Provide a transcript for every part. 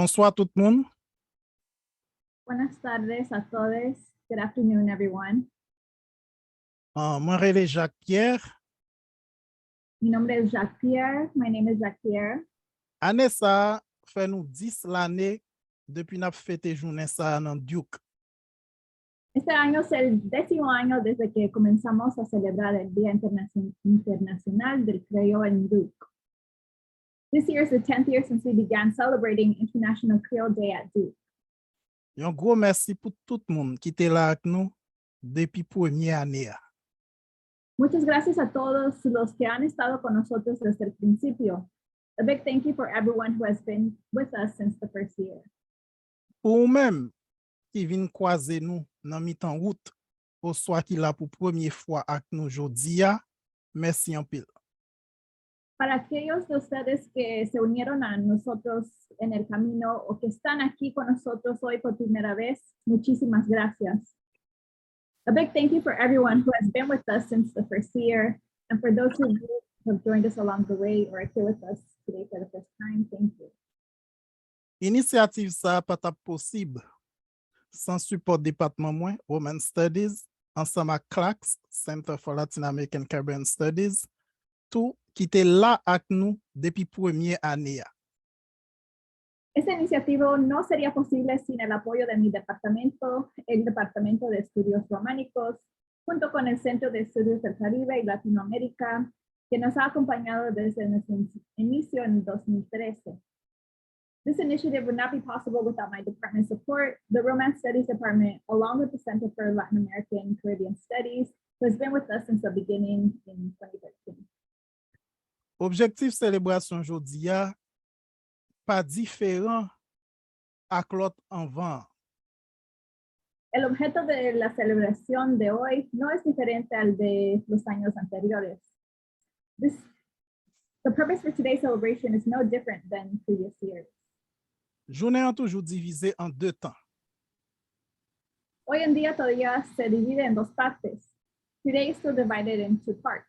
Bonsoir tout le monde. Buenas tardes a todos. Good afternoon, everyone. Moi, relais Jacques Pierre. Mi nombre es Jacques Pierre. My name is Jacques Pierre. Année ça fait nous 10 l'année depuis n'a fêté journée ça dans Duke. Este año es el 10º año desde que comenzamos a celebrar el Día Internacional del Kreyòl en Duke. This year is the 10th year since we began celebrating International Creole Day at Duke. Un gros merci pour tout le monde qui était là avec nous depuis première année. Muchas gracias a todos los que han estado con nosotros desde el principio. A big thank you for everyone who has been with us since the first year. Pour même qui viennent croiser nous dans mi-temps route, au soit qui là pour première fois avec nous aujourd'hui, merci en pile. Para aquellos de ustedes que se unieron a nosotros en el camino o que están aquí con nosotros hoy por primera vez, muchísimas gracias. A big thank you for everyone who has been with us since the first year, and for those who have joined us along the way or are here with us today for the first time, thank you. Initiative ça pas possible sans support département moins Women Studies ensemble avec CLACS, Center for Latin American Caribbean Studies, tout qui était là avec nous depuis première année. Esta iniciativa no sería posible sin el apoyo de mi departamento, el Departamento de Estudios Románicos, junto con el Centro de Estudios del Caribe y Latinoamérica, que nos ha acompañado desde nuestro inicio en 2013. This initiative would not be possible without my department's support, the Romance Studies Department, along with the Center for Latin American and Caribbean Studies, who has been with us since the beginning in 2013. Objectif célébration aujourd'hui pas différent à l'autre avant. El objeto de la celebración de hoy no es diferente al de los años anteriores. The purpose for today's celebration is no different than previous years. Journée est toujours divisée en deux temps. Hoy en día todavía se divide en dos partes. Today is still divided in two parts.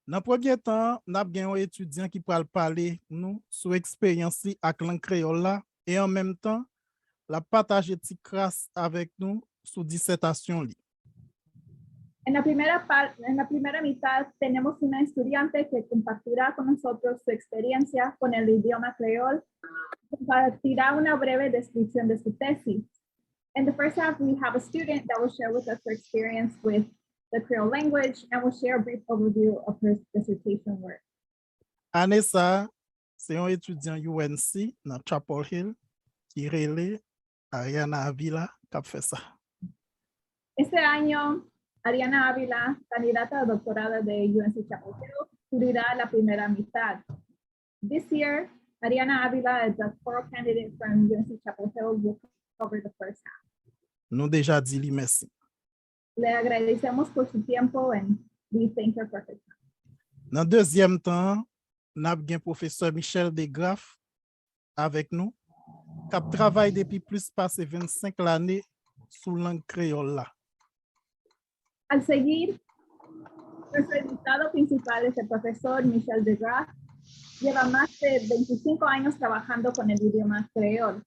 Dans le premier temps, nous avons un étudiant qui peut parler nous sur l'expérience avec langue créole là et en même temps, la partager petite classe avec nous sur dissertation li. En la primera mitad tenemos una estudiante que compartirá con nosotros su experiencia con el idioma creol, compartirá una breve descripción de su tesis. In the first half, we have a student that will share with us her experience with the Creole language and will share a brief overview of her dissertation work. Anessa, c'est un étudiant UNC dans Chapel Hill qui relève Ariana Avila qui a fait ça. Este año, Ariana Ávila, candidata a doctorado de UNC Chapel Hill, cubrirá la primera mitad. This year, Ariana Ávila, a doctoral candidate from UNC Chapel Hill, will cover the first half. Nous déjà dit lui merci. Le agradecemos por su tiempo and we thank her for her time. Dans le deuxième temps, nous avons un professeur Michel Degraff avec nous, qui travaille depuis plus de 25 l'année sur la langue créole là. Al seguir, nuestro invitado principal es el profesor Michel Degraff. Lleva más de 25 años trabajando con el idioma creol.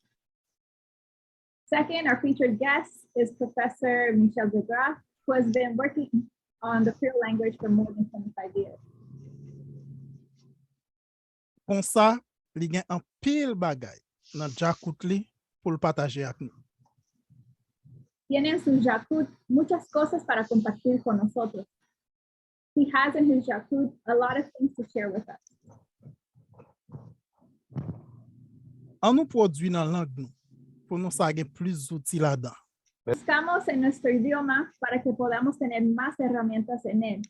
Second, our featured guest is Professor Michel Degraff, who has been working on the Creole language for more than 25 years. Comme ça, il y a un pile bagay dans Jakut li pour le partager avec nous. Tiene en su Jakut muchas cosas para compartir con nosotros. He has in his Jakut a lot of things to share with us. On nous produit dans la langue pour nous savoir plus d'outils là-dedans. Buscamos en nuestro idioma para que podamos tener más herramientas en él.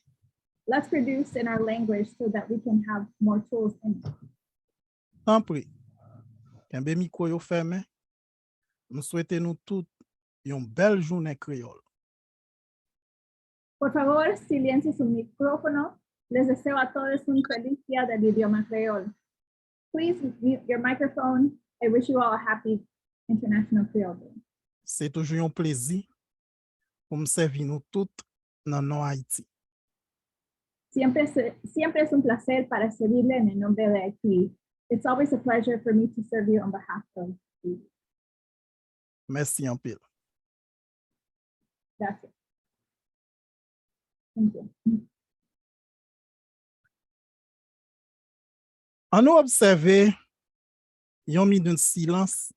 Let's produce in our language so that we can have more tools in it. Tant pis. Quand le micro est fermé, nous souhaitons nous toutes une belle journée créole. Por favor, silencie su micrófono. Les deseo a todos un feliz día del idioma creol. Please mute your microphone. I wish you all a happy International Creole Day. C'est toujours un plaisir pour me servir nous toutes dans nos Haïti. Siempre es un placer para servirle en el nombre de Haití. It's always a pleasure for me to serve you on behalf of Merci en pile. Gracias. Thank you. On nous observe yon minute silence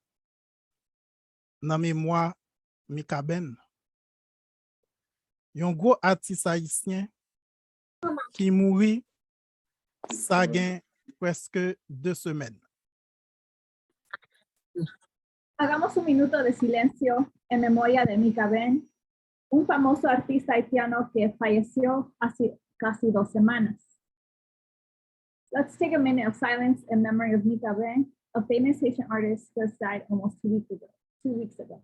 dans mémoire Mikaben. Yon gros artiste haïtien qui mourit ça gen presque 2 semaines. Hagamos un minuto de silencio en memoria de Mika Ben, un famoso artista haitiano que falleció hace casi 2 semanas. Let's take a minute of silence in memory of Mika Ben, a famous Haitian artist who died almost 2 weeks ago.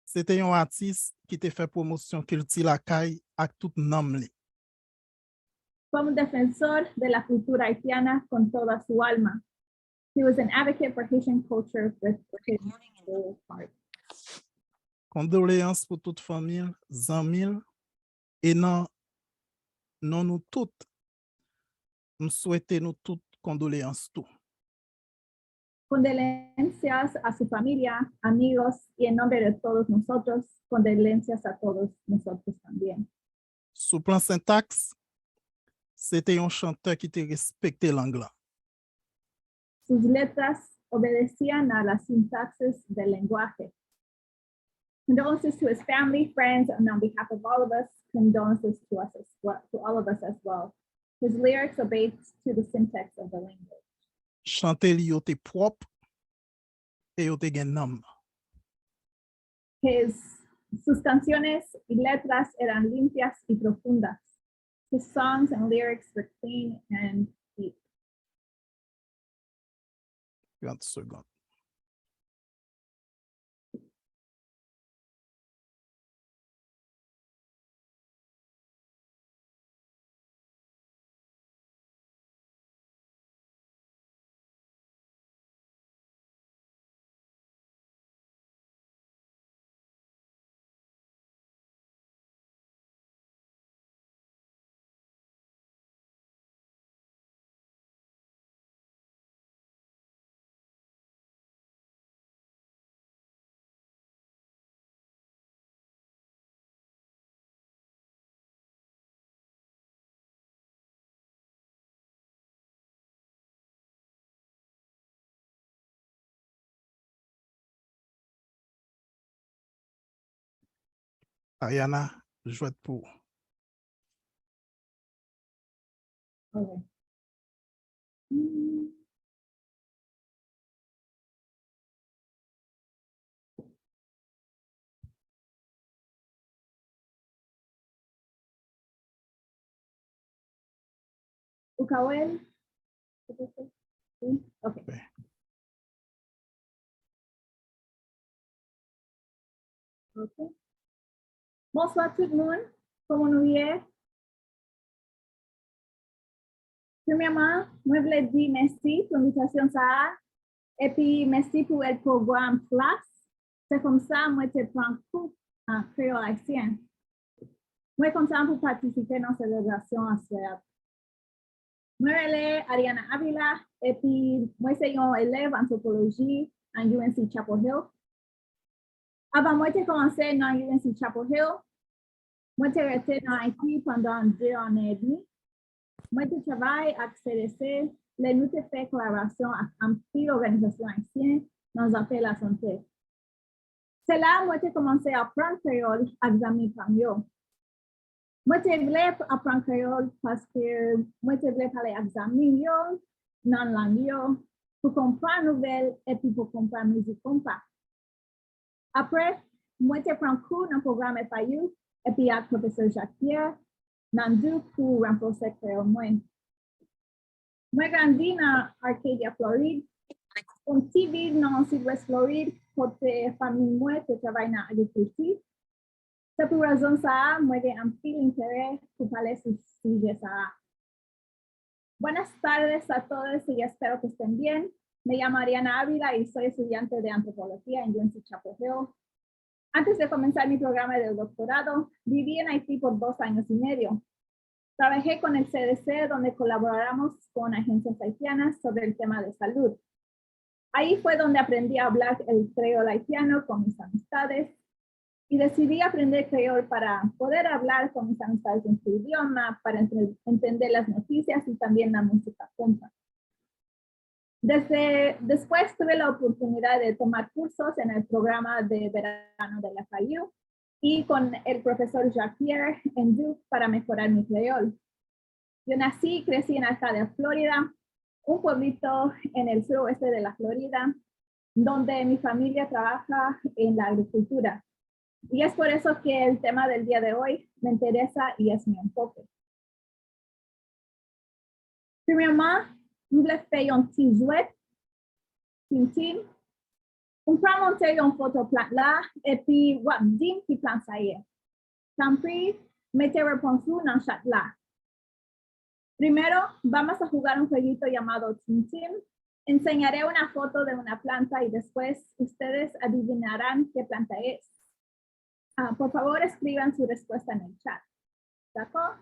C'était un artiste qui te fait promotion culture la caille ak tout nom li. Fue un defensor de la cultura haitiana con toda su alma. He was an advocate for Haitian culture with his whole heart. Condoléances pour toute famille, zanmil, et non nous toutes, nous souhaitons nous toutes condoléances tout. Condolencias a su familia, amigos, y en nombre de todos nosotros, condolencias a todos nosotros también. Sous plan syntaxe, c'était un chanteur qui te respectait l'anglais. Sus letras obedecían a las sintaxis del lenguaje. Condolences to his family, friends, and on behalf of all of us, condolences to us as well, to all of us as well. His lyrics obeyed to the syntax of the language. Chanter li yo te propre et yo te gen nom. Sus canciones y letras eran limpias y profundas. His songs and lyrics were clean and deep. 30 secondes. Ayana, jouet pour. Okay. Ukawel? Okay. Okay. Okay. Bonsoir tout le monde. Comment nous y est? Premièrement, moi, je voulais dire merci pour l'invitation ça. Et puis, merci pour le programme classe. C'est comme ça, moi, je prends cours en créole haïtien. Moi, content pour participer dans cette célébration en Suède. Moi, je suis Ariana Avila. Et puis, moi, je suis un élève en anthropologie à UNC Chapel Hill. Avant, moi, j'ai commencé dans UNC Chapel Hill. Moi, j'ai resté dans Haïti pendant 2 ans et demi. Moi, je travaille avec CDC. Nous avons fait collaboration avec une petite organisation haïtienne dans l'affaire de la santé. C'est là que moi, j'ai commencé à apprendre créole avec des amis comme eux. Moi, je voulais apprendre créole parce que moi, je voulais parler avec des amis dans la langue pour comprendre les nouvelles et puis pour comprendre la musique comme ça. Après, moi, je prends cours dans le programme FIU et puis avec le professeur Jacques Pierre dans deux pour renforcer créole moi. Moi, grandi dans Arcadia, Floride. Un petit ville dans le sud-ouest Floride, côté famille moi, qui travaille dans l'agriculture. C'est pour raison ça, moi, j'ai un petit intérêt pour parler sur ce sujet ça. Buenas tardes a todos y espero que estén bien. Me llamo Ariana Ávila y soy estudiante de antropología en UNC Chapel Hill. Antes de comenzar mi programa de doctorado, viví en Haití por 2 años y medio. Trabajé con el CDC, donde colaboramos con agencias haitianas sobre el tema de salud. Ahí fue donde aprendí a hablar el creol haitiano con mis amistades y decidí aprender creol para poder hablar con mis amistades en su idioma, para entender las noticias y también la música junta. Después tuve la oportunidad de tomar cursos en el programa de verano de la FIU y con el profesor Jacques Pierre en Duke para mejorar mi creol. Yo nací y crecí en Arcadia, Florida, un pueblito en el suroeste de la Florida, donde mi familia trabaja en la agricultura. Y es por eso que el tema del día de hoy me interesa y es mi enfoque. Premièrement, je voulais faire un petit jouet, Tintin. On prend monter une photo plate là, et puis, wap dim qui plante ça y est. Tant pis, mettez réponse dans le chat là. Primero, vamos a jugar un jueguito llamado Tintin. Enseñaré una foto de una planta y después ustedes adivinarán qué planta es. Por favor, escriban su respuesta en el chat. ¿D'accord?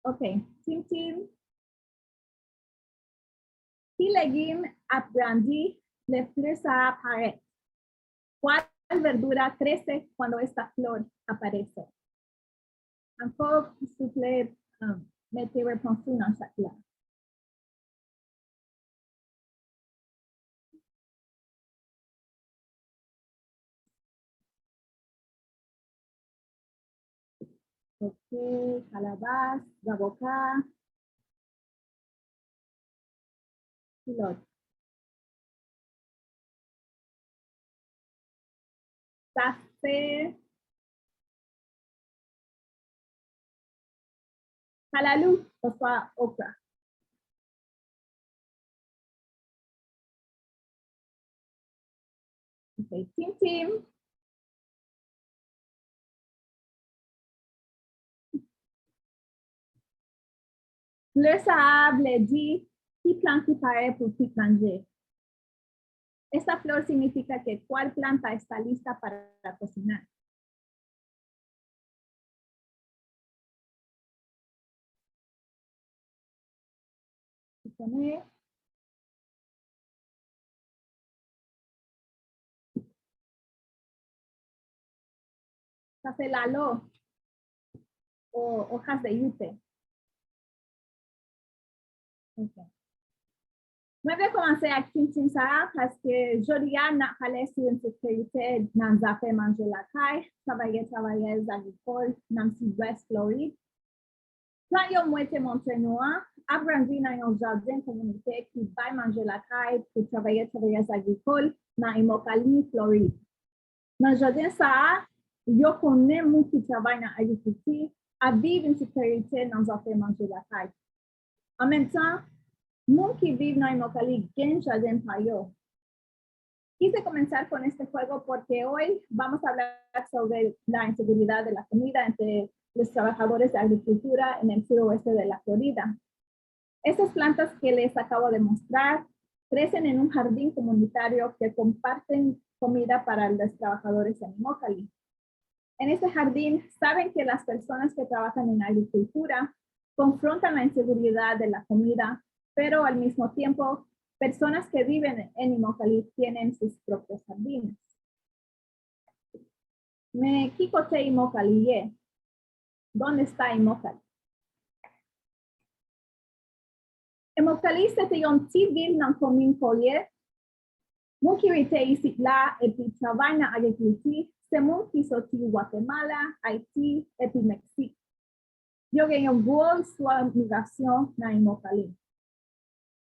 Ok, Tintin. Si légume aprendí, le fleurs apparaît. ¿Cuál verdura crece cuando esta flor aparece? Encore, s'il vous plaît, mettez réponse dans chaque là. Ok, calabaza, avocat, pilote. Café, calalou, o soit okra. Ok, Tim Tim. Le sable dit qui plante qui paraît pour qui manger. Esta flor significa que cuál planta está lista para cocinar. Café lalo o hojas de yute. Okay. Moi, je vais commencer avec Tintin ça parce que Jodia n'a pas laissé une sécurité dans les affaires manger la caille, travailler agricoles dans le sud-ouest Floride. Quand yo moitié montagnard, apprendre dans un jardin communautaire qui va manger la caille pour travailler agricoles dans Immokalee, Floride. Dans le jardin ça, yo connaît mon qui travaille dans l'agriculture à vivre une sécurité dans les affaires manger la caille. En même temps, moun que vive en Immokalee gen jardín para yo. Quise comenzar con este juego porque hoy vamos a hablar sobre la inseguridad de la comida entre los trabajadores de agricultura en el suroeste de la Florida. Estas plantas que les acabo de mostrar crecen en un jardín comunitario que comparten comida para los trabajadores en Immokalee. En este jardín saben que las personas que trabajan en agricultura confrontan la inseguridad de la comida, pero al mismo tiempo, personas que viven en Immokalee tienen sus propios jardines. Me kikote Immokalee. ¿Dónde está Immokalee? Immokalee c'était une petite ville dans la commune Collier. Mon qui était ici là et puis travaille dans l'agriculture, c'est mon qui sorti du Guatemala, Haïti et puis Mexique. Yo gagne une grosse migration dans Immokalee.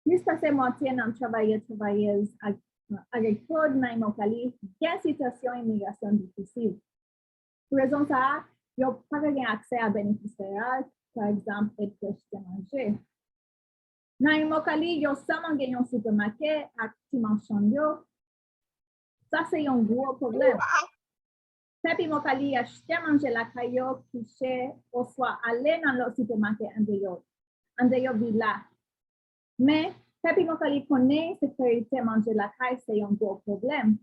Plus passé moitié dans travailleuses agricoles dans Immokalee, il y a une situation d'immigration difficile. Pour raison ça, il n'y a pas accès à bénéfices fédéraux, par exemple, et de manger. Dans Immokalee, il y a seulement gagné un supermarché à Timanchonyo. Ça, c'est un gros problème. Pepe Immokalee acheter manger la caillou qui chez ou soit aller dans le supermarché en dehors villa. Mais Pepe Immokalee connaît sécurité manger la caille, c'est un gros problème.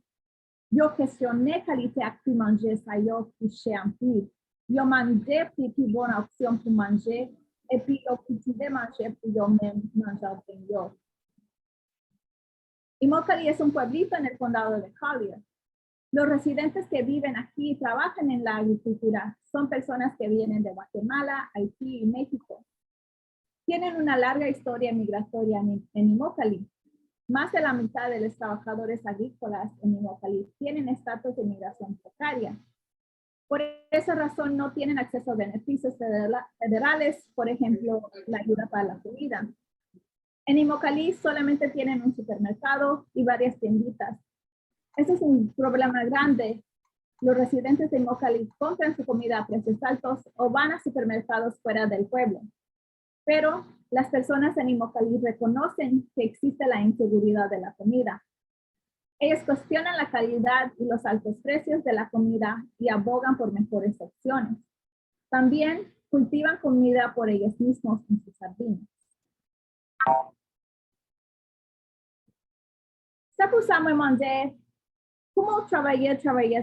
Yo questionné qualité à qui manger ça yo qui chez en plus. Yo mandé plus bonne option pour manger et puis yo cultivé manger pour yo même manger yo. Immokalee es un pueblito en el condado de Collier. Los residentes que viven aquí y trabajan en la agricultura son personas que vienen de Guatemala, Haití y México. Tienen una larga historia migratoria en Immokalee. Más de la mitad de los trabajadores agrícolas en Immokalee tienen estatus de migración precaria. Por esa razón no tienen acceso a beneficios federales, por ejemplo, la ayuda para la comida. En Immokalee solamente tienen un supermercado y varias tienditas. Este es un problema grande. Los residentes de Immokalee compran su comida a precios altos o van a supermercados fuera del pueblo. Pero las personas en Immokalee reconocen que existe la inseguridad de la comida. Ellos cuestionan la calidad y los altos precios de la comida y abogan por mejores opciones. También cultivan comida por ellos mismos en sus jardines. Ça pour ça, moi, manger, comment travailler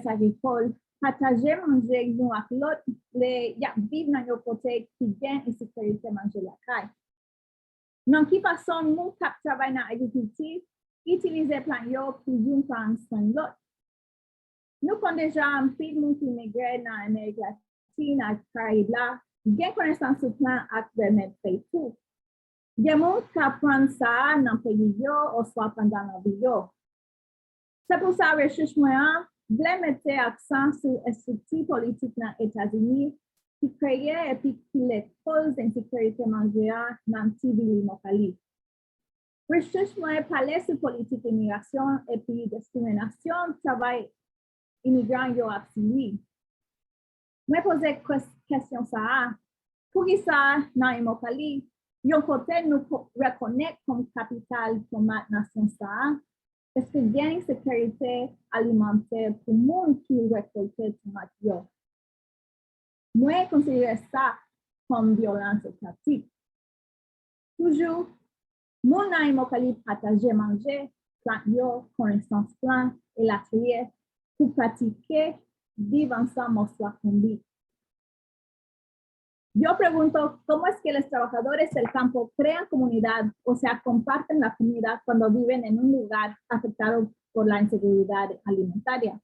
agricole, partager manger nous avec l'autre, les vivre dans nos côtés qui gagnent et sécurité manger la caille. Non qui façon nous cap travail dans l'agriculture, utiliser plan yo pour une plan soin l'autre. Nous connaissons déjà un peu de monde qui migre dans l'Amérique latine, à Caraïbes là, gagne connaissance du plan à permettre de tout. Des gens qui apprennent ça dans le pays ou soit pendant la vie. C'est pour ça que la recherche moyenne voulait mettre l'accent sur les structures politiques dans les États-Unis qui créaient et qui les causes d'insécurité majeure dans le petit ville Immokalee. La recherche moyenne parlait sur politique d'immigration et puis discrimination, travail immigrant yo absili. Je posais question ça. Pour ça, dans Immokalee, yon côté nous reconnaît comme capitale tomate nation ça, parce que il y a une sécurité alimentaire pour le monde qui récolte tomate yo. Moi, je considère ça comme violence étatique. Toujours, mon dans Immokalee partager manger, plant yo, connaissance plan et la trier pour pratiquer, vivre ensemble, soit conduit. Yo pregunto, ¿cómo es que los trabajadores del campo crean comunidad, o sea, comparten la comunidad cuando viven en un lugar afectado por la inseguridad alimentaria?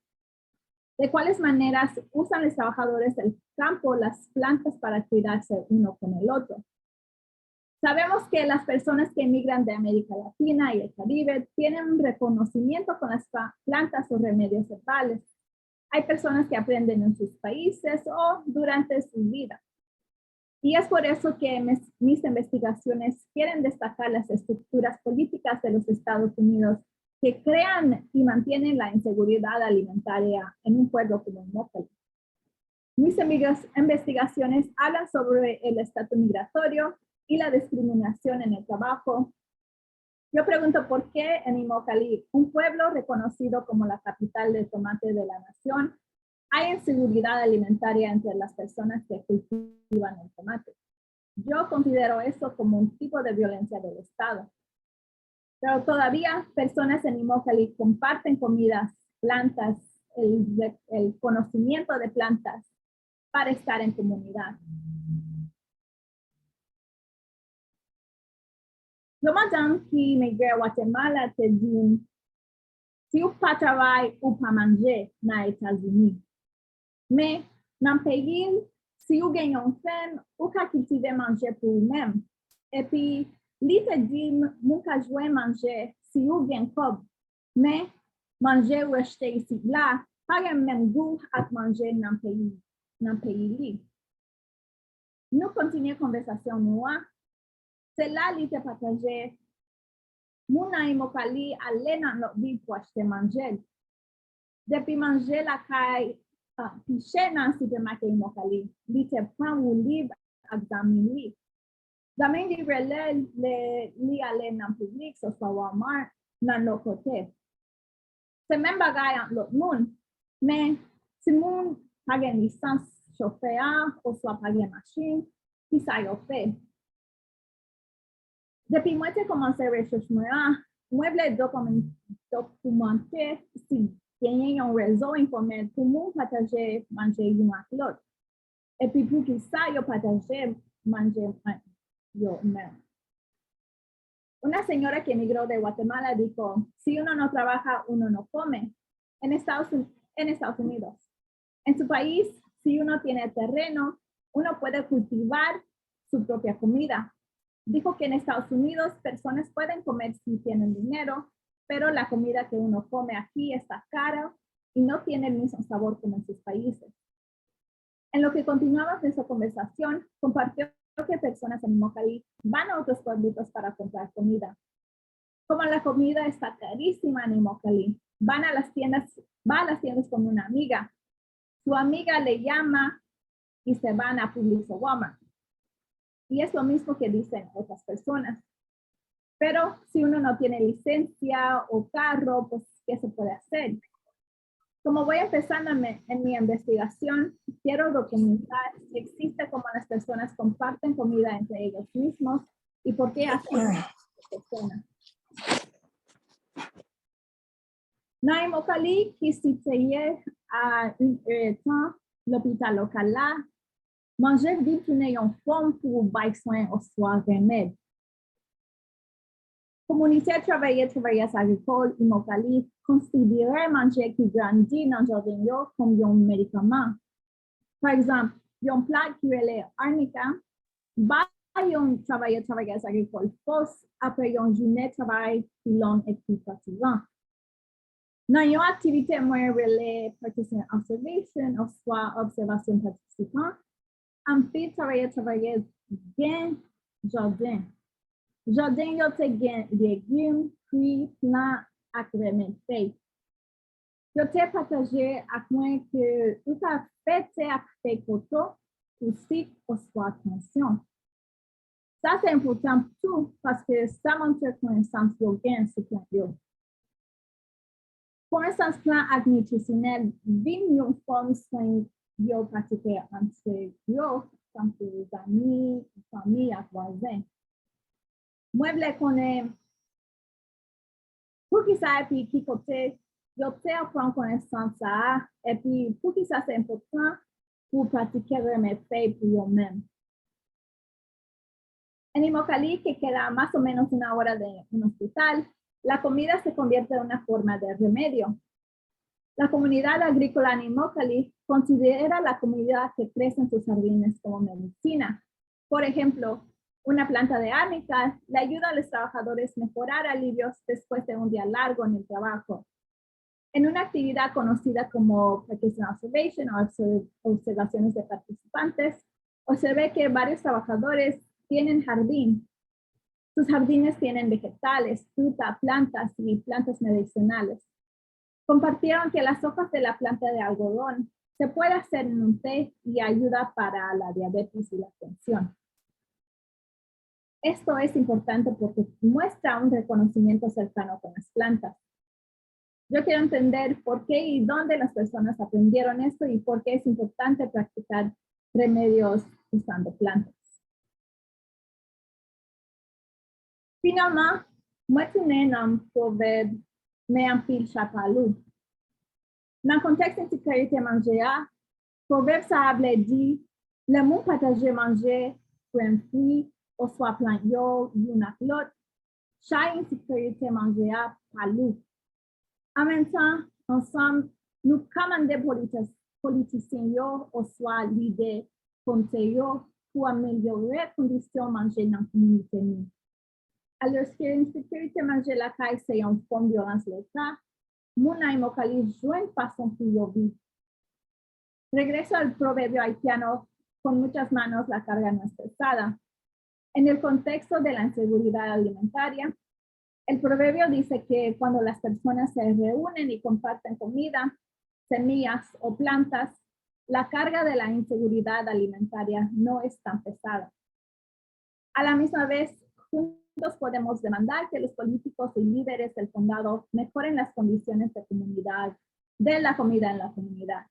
¿De cuáles maneras usan los trabajadores del campo las plantas para cuidarse uno con el otro? Sabemos que las personas que emigran de América Latina y el Caribe tienen un reconocimiento con las plantas o remedios herbales. Hay personas que aprenden en sus países o durante su vida. Y es por eso que mis investigaciones quieren destacar las estructuras políticas de los Estados Unidos que crean y mantienen la inseguridad alimentaria en un pueblo como Immokalee. Mis investigaciones hablan sobre el estatus migratorio y la discriminación en el trabajo. Yo pregunto por qué en Immokalee, un pueblo reconocido como la capital del tomate de la nación, hay inseguridad alimentaria entre las personas que cultivan el tomate. Yo considero eso como un tipo de violencia del Estado. Pero todavía personas en Immokalee comparten comidas, plantas, el conocimiento de plantas para estar en comunidad. La madame qui migré à Guatemala te dit, si vous pas travail ou pas manger dans les États-Unis. Mais dans le pays, si vous gagnez une femme, vous pouvez cultiver manger pour vous-même. Et puis, lui te dit, vous pouvez jouer manger si vous gagnez cob. Mais manger ou acheter ici là, pas le même goût à manger dans le pays. Nous continuons la conversation nous. C'est là qu'il te partage. Mon à Immokalee allait dans notre ville pour acheter manger. Depuis manger la caille, piché dans le supermarché Immokalee, il te prend un livre à examiner. Jamais il relève li aller dans le public, soit Walmart, dans l'autre côté. C'est même bagaille entre l'autre monde. Mais si mon pas une licence chauffeur ou soit pas une machine, qui ça y fait? Depuis moi, j'ai commencé à rechercher, moi, je documenter si il y a un réseau informel pour moi partager manger une avec l'autre. Et puis pour que ça, je partage manger yo même. Una señora que emigró de Guatemala dijo, si uno no trabaja, uno no come. En Estados Unidos. En su país, si uno tiene terreno, uno puede cultivar su propia comida. Dijo que en Estados Unidos personas pueden comer si tienen dinero, pero la comida que uno come aquí está cara y no tiene el mismo sabor como en sus países. En lo que continuamos nuestra conversación, compartió que personas en Immokalee van a otros pueblitos para comprar comida. Como la comida está carísima en Immokalee, va a las tiendas con una amiga. Su amiga le llama y se van a Publix o Walmart. Y es lo mismo que dicen otras personas. Pero si uno no tiene licencia o carro, pues, ¿qué se puede hacer? Como voy empezando en mi investigación, quiero documentar si existe cómo las personas comparten comida entre ellos mismos y por qué hacen las personas. Dans Immokalee, qui se situait à une heure de temps, l'hôpital local là, manger vite une ayant forme pour bailler soin au soir remède. Communauté travailleurs agricoles Immokalee considérait manger qui grandit dans le jardin comme un médicament. Par exemple, un plat qui est arnica, va un travailleurs agricoles fausse après une journée de travail qui long et plus fatigant. Dans une activité moins relais, participation observation, ou soit observation participant, un peu travailleurs gain jardin. Jardin yo te gain légumes, fruits, plants, agréments faits. Yo te partagé à moins que tout a fait à fait photo pour site ou soit attention. Ça c'est important pour tout parce que ça montre connaissance de gain sur plan yo. Connaissance plan nutritionnel, vin yon forme soin yo pratiquer entre yo, entre amis, famille, et voisins. Moi, je connais pour qui ça et puis qui côté, yo te apprend connaissance ça et puis pour qui ça c'est important pour pratiquer mes faits pour eux-mêmes. En Immokalee, que queda más o menos una hora de un hospital, la comida se convierte en una forma de remedio. La comunidad agrícola en Immokalee considera la comida que crece en sus jardines como medicina. Por ejemplo, una planta de árnica le ayuda a los trabajadores a mejorar alivios después de un día largo en el trabajo. En una actividad conocida como Participant Observation o observaciones de participantes, observé que varios trabajadores tienen jardín. Sus jardines tienen vegetales, fruta, plantas y plantas medicinales. Compartieron que las hojas de la planta de algodón se puede hacer en un té y ayuda para la diabetes y la tensión. Esto es importante porque muestra un reconocimiento cercano con las plantas. Yo quiero entender por qué y dónde las personas aprendieron esto y por qué es importante practicar remedios usando plantas. Finalement, moi tourné dans proverbe mais en pile chapalou. Dans le contexte de sécurité manger, proverbe ça a dit le mot partager manger pour un fruit ou soit plein yo, une à l'autre, chaque insécurité manger palou. En même temps, ensemble, nous commandons politiciens yo, ou soit l'idée compter yo pour améliorer les conditions manger dans la communauté. Alors que l'insécurité manger la caille, c'est une forme de violence l'État, mon Immokalee joue une façon pour vivre. Regreso al proverbio haitiano, con muchas manos la carga no es pesada. En el contexto de la inseguridad alimentaria, el proverbio dice que cuando las personas se reúnen y comparten comida, semillas o plantas, la carga de la inseguridad alimentaria no es tan pesada. A la misma vez, juntos podemos demandar que los políticos y líderes del condado mejoren las condiciones de la comida en la comunidad.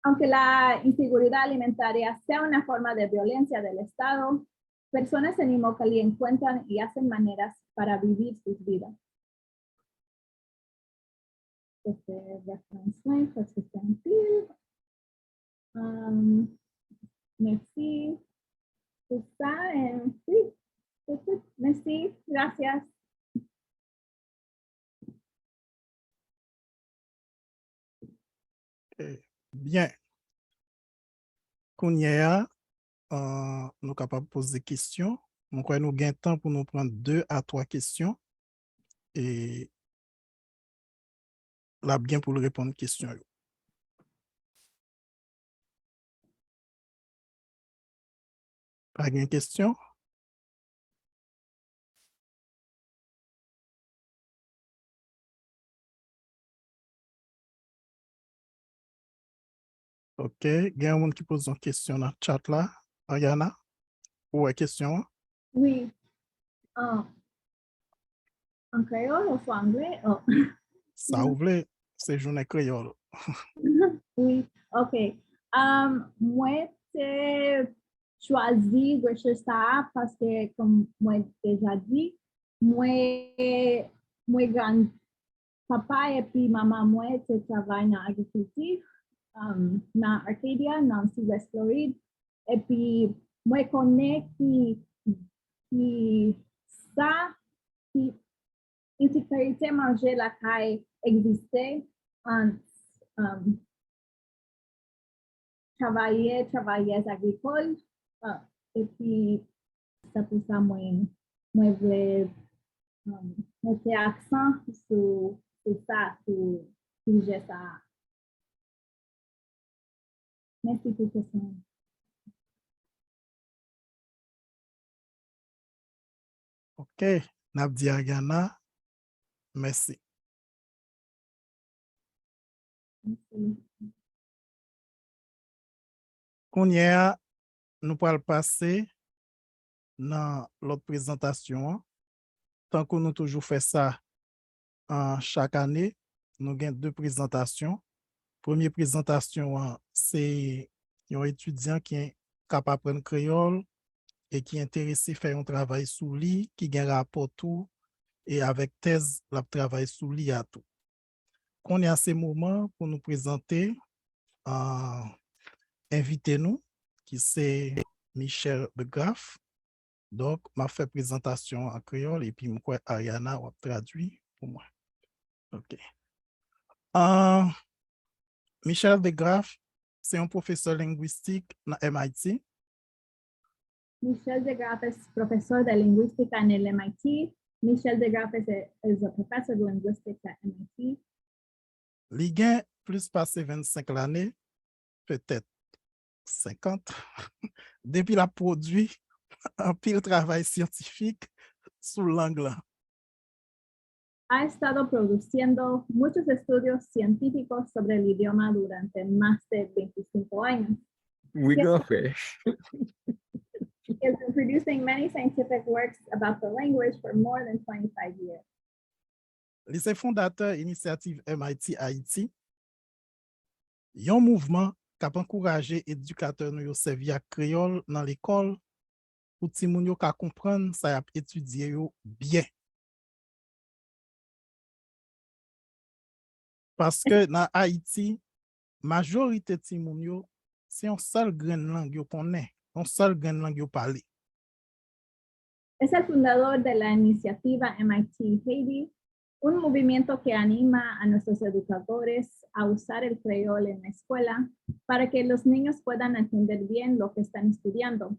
Aunque la inseguridad alimentaria sea una forma de violencia del Estado, personas en Immokalee encuentran y hacen maneras para vivir sus vidas. Merci. Tout ça, sí. Merci, gracias. Bien. Kounia, nous sommes capables de poser des questions. Nous avons gain temps pour nous prendre 2 à 3 questions. Et là, bien pour répondre aux questions. Pas de question? OK. Il y a un monde qui pose une question dans le chat là. Ariana? Ou une question? Oui. En créole ou en anglais? Oh. Ça ouvre, c'est journée créole. Oui, ok. Moi, j'ai choisi de ça parce que, comme moi déjà dit, moi grand papa et puis maman, moi, je travaille dans l'agriculture, dans Arcadia, dans le sud-ouest Floride. Et puis, moi, connais qui ça, qui insécurité manger la caille existait en travailler agricoles. Et puis, c'est pour ça moi voulais mettre accent sur ça, sur sujet ça. Merci pour la question. OK. Nabdi Ariana, merci. Merci. Kounia, nous pourrons passer dans l'autre présentation. Tant que nous toujours fait ça chaque année, nous avons 2 présentations. Première présentation, c'est un étudiant qui est capable d'apprendre créole et qui est intéressé à faire un travail sous lui, qui a un rapport tout et avec thèse, la travail sous lui à tout. On est à ce moment pour nous présenter, invitez-nous, qui c'est Michel Begraf. Donc, m'a fait présentation en créole et puis moi, Ariana va traduire pour moi. OK. Michel Begraf, c'est un professeur linguistique à MIT. Michel de Graff es profesor de lingüística en el MIT. Michel de Graff is a professor de linguistics at MIT. Il a plus passé 25 l'année, peut-être 50, depuis la produit un pile travail scientifique sous l'angle. Ha estado produciendo muchos estudios científicos sobre el idioma durante más de 25 años. We go for He has been producing many scientific works about the language for more than 25 years. Il est fondateur initiative MIT Haiti, un mouvement qui a encouragé les éducateurs à servir à créole dans l'école pour que les gens comprennent ça a étudié bien. Parce que dans Haïti, la majorité de les gens, c'est une seule grande langue qu'on est, une seule grande langue parlée. Es el fundador de la iniciativa MIT Haiti, un movimiento que anima a nuestros educadores a usar el creol en la escuela para que los niños puedan entender bien lo que están estudiando.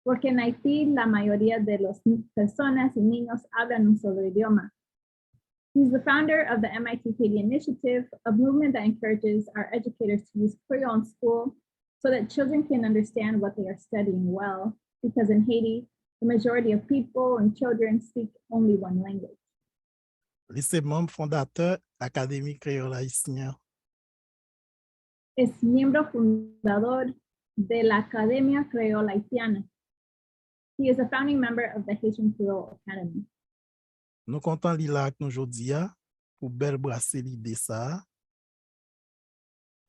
Porque en Haití la mayoría de las personas y niños hablan un solo idioma. He's the founder of the MIT Haiti Initiative, a movement that encourages our educators to use Creole in school so that children can understand what they are studying well, because in Haiti, the majority of people and children speak only one language. Il est membre fondateur de l'Académie créole haïtienne. Es miembro fundador de la Academia Creole Haitiana. He is a founding member of the Haitian Creole Academy. Nous comptons lire avec nous aujourd'hui pour bel brasser l'idée ça.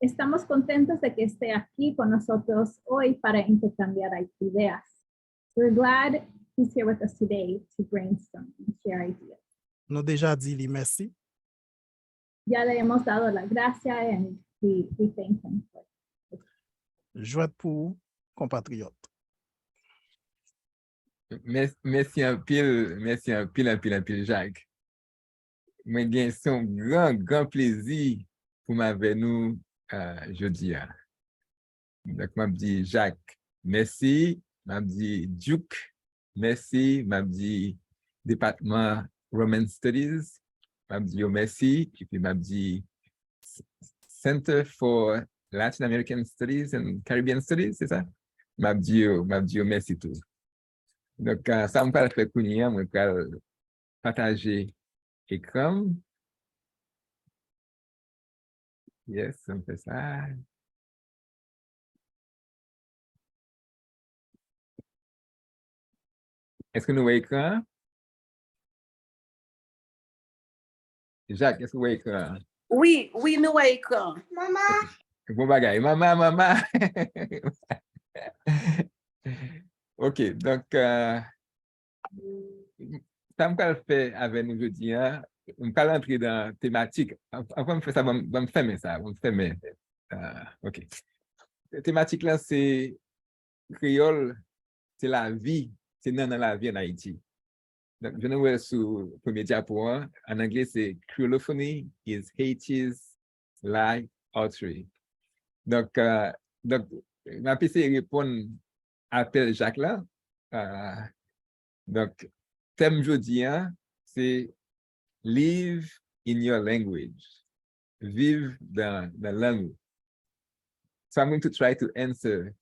Estamos contentos de que esté aquí con nosotros hoy para intercambiar ideas. We're glad he's here with us today to brainstorm and share ideas. Nous déjà dit lui merci. Ya le hemos dado la gracia and we thank him for it. Jouet pour compatriotes. Merci un pile, Jacques. Moi, j'ai son grand plaisir pour m'avoir nous jeudi. Donc, m'a dit Jacques, merci. M'a dit Duke, merci. M'a dit département Roman Studies, m'a dit merci. Et puis m'a dit Center for Latin American Studies and Caribbean Studies, c'est ça? M'a dit merci tout. Donc, ça me parle fait courir, moi, pour partager écran. Yes, on fait ça. Est-ce que nous voyons écran? Jacques, est-ce que vous voyez écran? Oui, nous voyons écran. Maman. Bon bagaille, maman. OK, donc, ça me parle fait avec nous jeudi, on parle entrer dans la thématique. Avant de faire ça, on va me fermer ça. OK. La thématique là, c'est Kreyòl, c'est la vie, c'est dans la vie en Haïti. Donc, je vais sur le premier diapo. En anglais, c'est Creolophonie is Haiti's life artery. Donc, ma PC répond à appel Jacques là. Donc, thème jeudi, c'est Live in your language. Vive dans la langue. So I'm going to try to answer.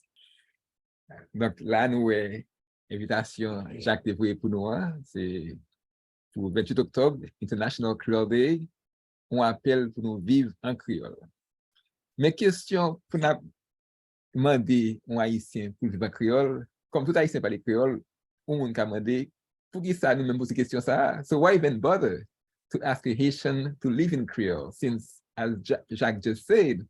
Donc, là, nous avons invitation Jacques dévoué pour nous. C'est pour le 28 octobre, International Creole Day. On appelle pour nous vivre en créole. Mes questions pour nous demander aux Haïtiens pour vivre en créole, comme tout Haïtien parle créole, on a demandé pour qui ça nous même poser question ça. So why even bother to ask a Haitian to live in Creole, since, as Jacques just said,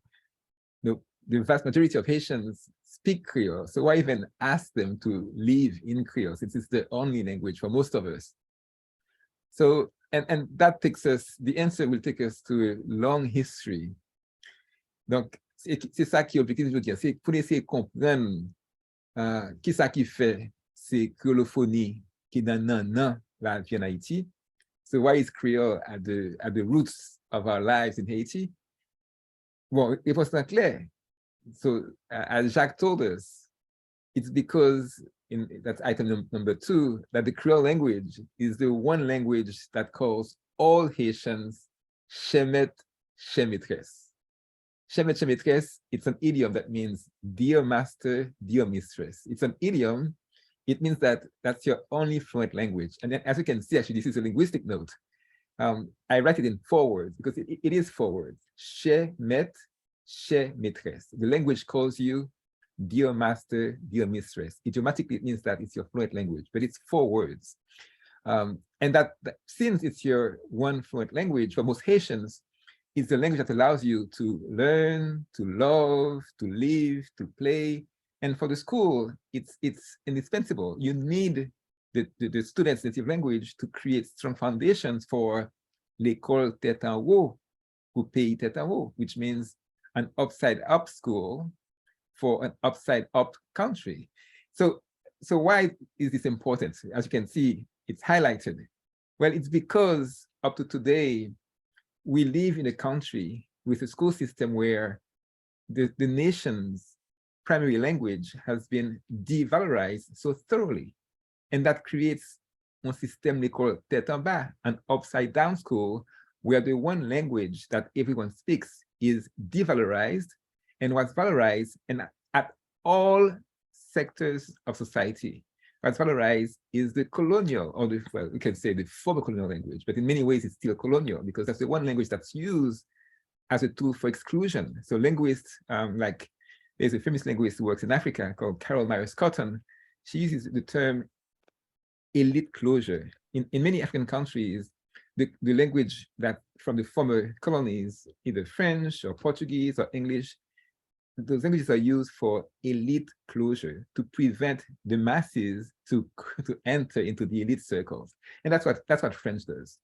the vast majority of Haitians speak Creole. So why even ask them to live in Creole, since it's the only language for most of us? So, and that takes us, the answer will take us to a long history. Donc, c'est ça qui est l'objectif de dire, c'est pour essayer de comprendre qui ça qui fait ces créolophonie qui dans la vie en Haïti. So why is Creole at the roots of our lives in Haiti? Well, it was not clear. So as Jacques told us, it's because, that's item number 2, that the Creole language is the one language that calls all Haitians Chemet, Chemetresse. Chemet, Chemetresse, it's an idiom that means dear master, dear mistress. It's an idiom. It means that that's your only fluent language. And then, as you can see, actually, this is a linguistic note. I write it in 4 words because it is 4 words. Chemet, Chemetresse. The language calls you dear master, dear mistress. Idiomatically, it means that it's your fluent language, but it's 4 words. And that since it's your one fluent language, for most Haitians, it's the language that allows you to learn, to love, to live, to play. And for the school, it's indispensable. You need the students' native language to create strong foundations for l'école tête en haut, ou pays tête en haut, which means an upside-up school for an upside-up country. So why is this important? As you can see, it's highlighted. Well, it's because up to today, we live in a country with a school system where the nation's primary language has been devalorized so thoroughly. And that creates un système l'école tête en bas, an upside-down school where the one language that everyone speaks is devalorized and what's valorized and at all sectors of society. What's valorized is the colonial, or well, we can say the former colonial language, but in many ways it's still colonial because that's the one language that's used as a tool for exclusion. So linguists, like there's a famous linguist who works in Africa called Carol Myers-Cotton. She uses the term elite closure. In many African countries, the language that from the former colonies, either French or Portuguese or English, those languages are used for elite closure to prevent the masses to enter into the elite circles. And that's what French does.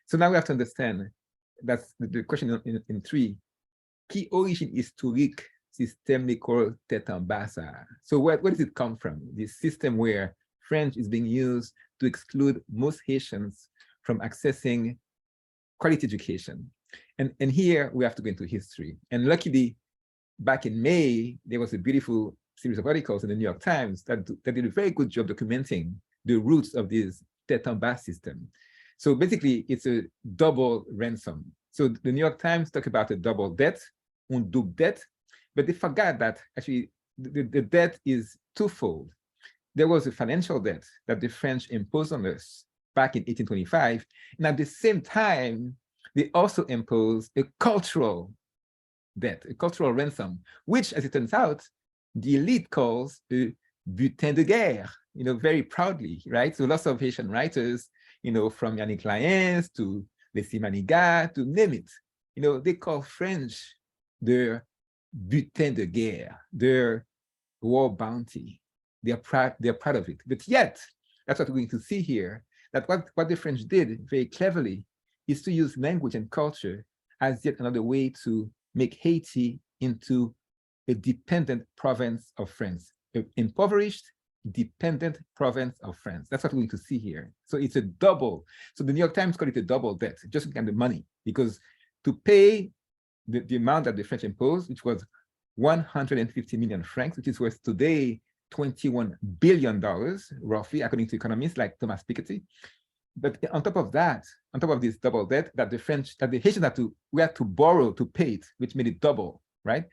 So now we have to understand, that's the question in 3, qui origine historique système d'école tête en bas? So where does it come from? This system where French is being used to exclude most Haitians from accessing quality education. And here we have to go into history. And luckily, back in May, there was a beautiful series of articles in the New York Times that did a very good job documenting the roots of this tête en bas system. So basically, it's a double ransom. So the New York Times talk about a double debt, un double debt, but they forgot that actually the debt is twofold. There was a financial debt that the French imposed on us back in 1825. And at the same time, they also imposed a cultural debt, a cultural ransom, which, as it turns out, the elite calls a butin de guerre, very proudly, right? So lots of Haitian writers, from Yannick Lyons to Leslie Manigat, to name it, they call French their butin de guerre, their war bounty. They're proud of it. But yet, that's what we're going to see here, that what the French did very cleverly is to use language and culture as yet another way to make Haiti into a dependent province of France, an impoverished, dependent province of France. That's what we're going to see here. So it's a double. So the New York Times called it a double debt, just looking at the money, because to pay the amount that the French imposed, which was 150 million francs, which is worth today $21 billion, roughly, according to economists like Thomas Piketty. But on top of that, on top of this double debt that the Haitians had to borrow to pay it, which made it double, right?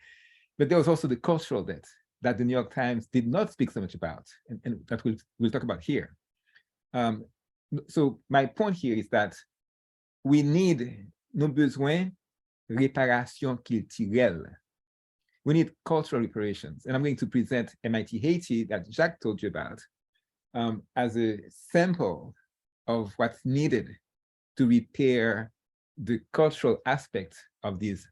But there was also the cultural debt that the New York Times did not speak so much about, and that we'll talk about here. So my point here is that we need nos besoins réparation culturelle. We need cultural reparations. And I'm going to present MIT Haiti that Jacques told you about as a sample of what's needed to repair the cultural aspect of this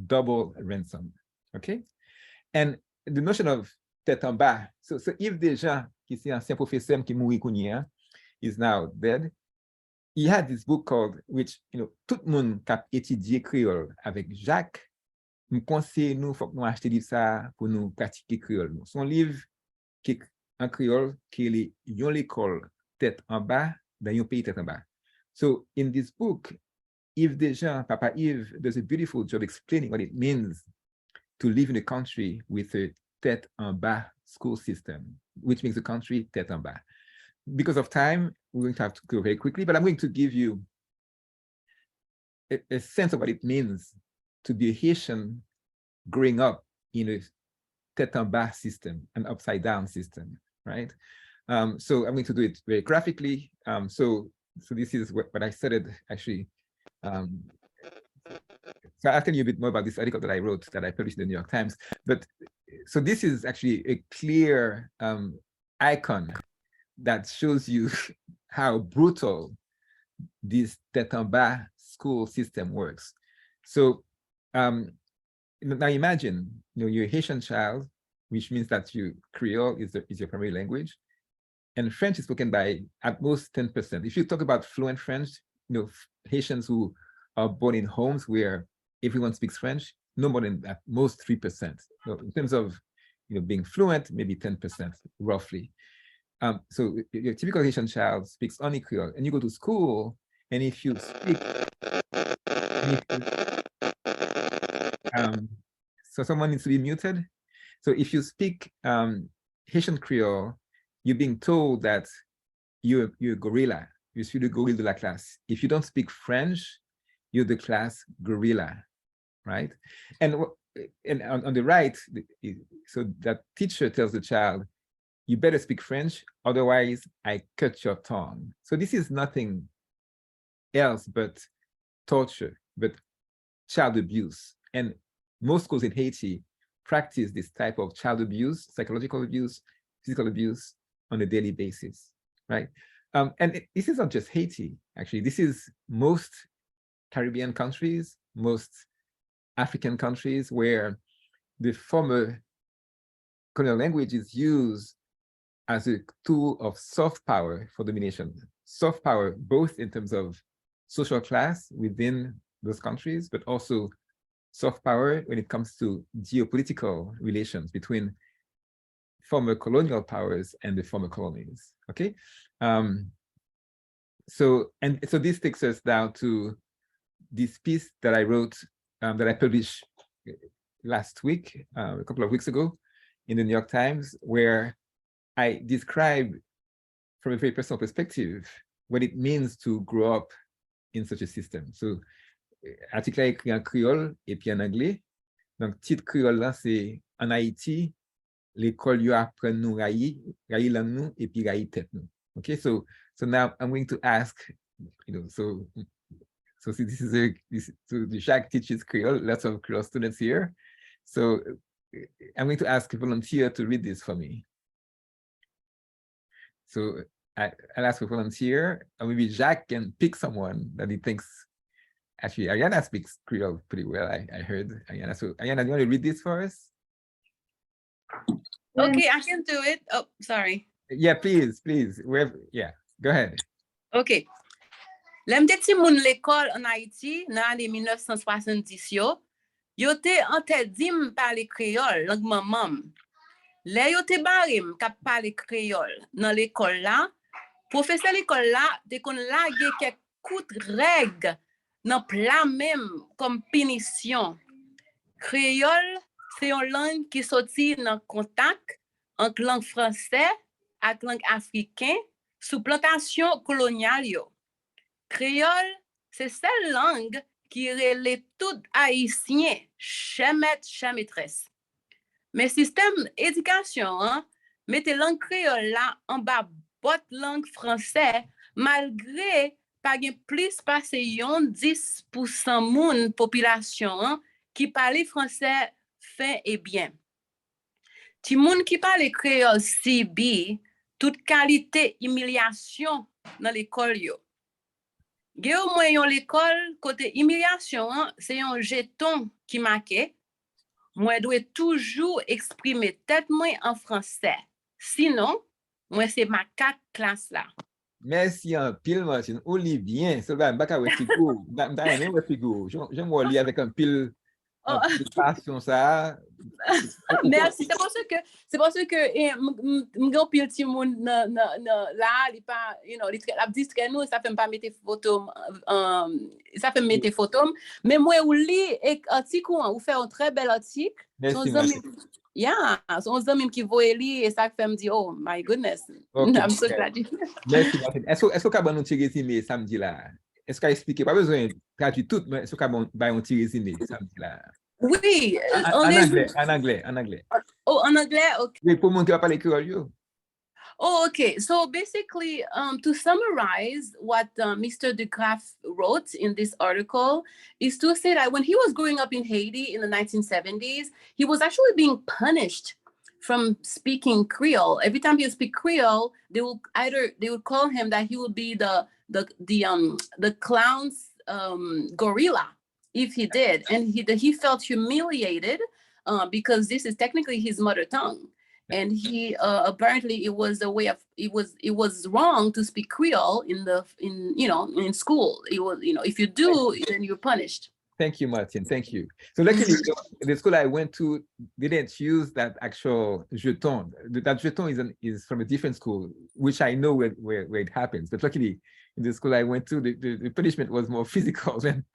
double ransom, okay? And the notion of tête en bas, so if des gens, qui c'est ancien professeur qui mouri kounia, is now dead, he had this book called, which, tout le monde qui a étudié créole avec Jacques, me conseille nous, faut que nous acheter ça pour nous pratiquer créole. Son livre qui en créole, qui est yon l'école tête en bas, dans yon pays tête en bas. So in this book, Yves Dejean, Papa Yves, does a beautiful job explaining what it means to live in a country with a tête en bas school system, which makes the country tête en bas. Because of time, we're going to have to go very quickly, but I'm going to give you a sense of what it means to be a Haitian growing up in a tête en bas system, an upside down system, right? So I'm going to do it very graphically. So this is what I studied actually. So I'll tell you a bit more about this article that I wrote that I published in the New York Times. But so this is actually a clear icon that shows you how brutal this tête en bas school system works. So now imagine, you're a Haitian child, which means that Creole is your primary language, and French is spoken by at most 10%. If you talk about fluent French, Haitians who are born in homes where everyone speaks French, no more than at most 3%. So in terms of being fluent, maybe 10%, roughly. So your typical Haitian child speaks only Creole, and you go to school, and if you speak, so someone needs to be muted. So if you speak Haitian Creole, you're being told that you're a gorilla. You suis le gorille de la classe. If you don't speak French, you're the class gorilla, right? And on the right, so that teacher tells the child, you better speak French, otherwise I cut your tongue. So this is nothing else but torture, but child abuse. And most schools in Haiti practice this type of child abuse, psychological abuse, physical abuse on a daily basis, right? And this is not just Haiti, actually. This is most Caribbean countries, most African countries where the former colonial language is used as a tool of soft power for domination. Soft power, both in terms of social class within those countries, but also soft power when it comes to geopolitical relations between former colonial powers and the former colonies. Okay, so this takes us down to this piece that I wrote, that I published last week, a couple of weeks ago, in the New York Times, where I describe from a very personal perspective what it means to grow up in such a system. So, article écrit en créole et puis en anglais. Donc, titre créole là, c'est en Haïti, l'école yo apprend nous railler langue nous et puis railler tête nous. Okay, so now I'm going to ask, so Jacques teaches Creole, lots of Creole students here. So I'm going to ask a volunteer to read this for me. So I'll ask a volunteer, and maybe Jacques can pick someone that he thinks. Actually, Ayana speaks Creole pretty well, I heard. Ayana, so Ayana, do you want to read this for us? Okay, I can do it. Oh, sorry. Yeah, please. Yeah, go ahead. Okay. Lèm te ti moun l'école en Haïti, dans l'année 1970 yo te interdim parler créole, langue maman. Lè yo te barim k'ap parler créole dans l'école là, professeur l'école là te kon lage quelques coups de règle dans plat même comme punition. Créole, c'est une langue qui sorti dans contact entre langue français ak langue africain sous plantation coloniale yo. Créole, c'est celle langue qui relève tout haïtien, maîtresse. Mais système éducation, mette langue créole là en bas bot langue français, malgré pas plus passé 10% moun population qui parle français fin et bien. Ti moun qui parle créole CB, toute qualité humiliation dans l'école yo. Ge au moins yon l'école côté humiliation, c'est un jeton qui marque. Moi dois toujours exprimer tête moi en français. Sinon, moi c'est ma 4 classe là. Merci en pile, Martine. On lit bien. C'est là, baka we figure. J'aime lire avec un pile de passion ça. Merci. C'est parce que m'gon pile ti moun là, li pas, la distrait nous, ça fait pas mettre photo mais moi ou lit article ou fait un très bel article. Son amis qui voient lire et ça fait me dire oh my goodness. Okay. I'm so glad. Merci Martine. Est-ce que nous tirer résumé samedi là? Est-ce qu'à expliquer pas besoin traduire tout mais est-ce qu'on va un petit résumé samedi là? Oui, en anglais. Oh, en anglais, okay. Oui, pour mon qui va parler créole. Oh, okay. So basically, to summarize what Mr. de Graaf wrote in this article is to say that when he was growing up in Haiti in the 1970s, he was actually being punished from speaking Creole. Every time he would speak Creole, they would call him that he would be the clown's gorilla if he did, and he felt humiliated because this is technically his mother tongue. And he apparently it was wrong to speak Creole in school. It was, if you do, then you're punished. Thank you, Martin. Thank you. So luckily, the school I went to didn't use that actual jeton. That jeton is from a different school, which I know where it happens. But luckily, in the school I went to, the punishment was more physical than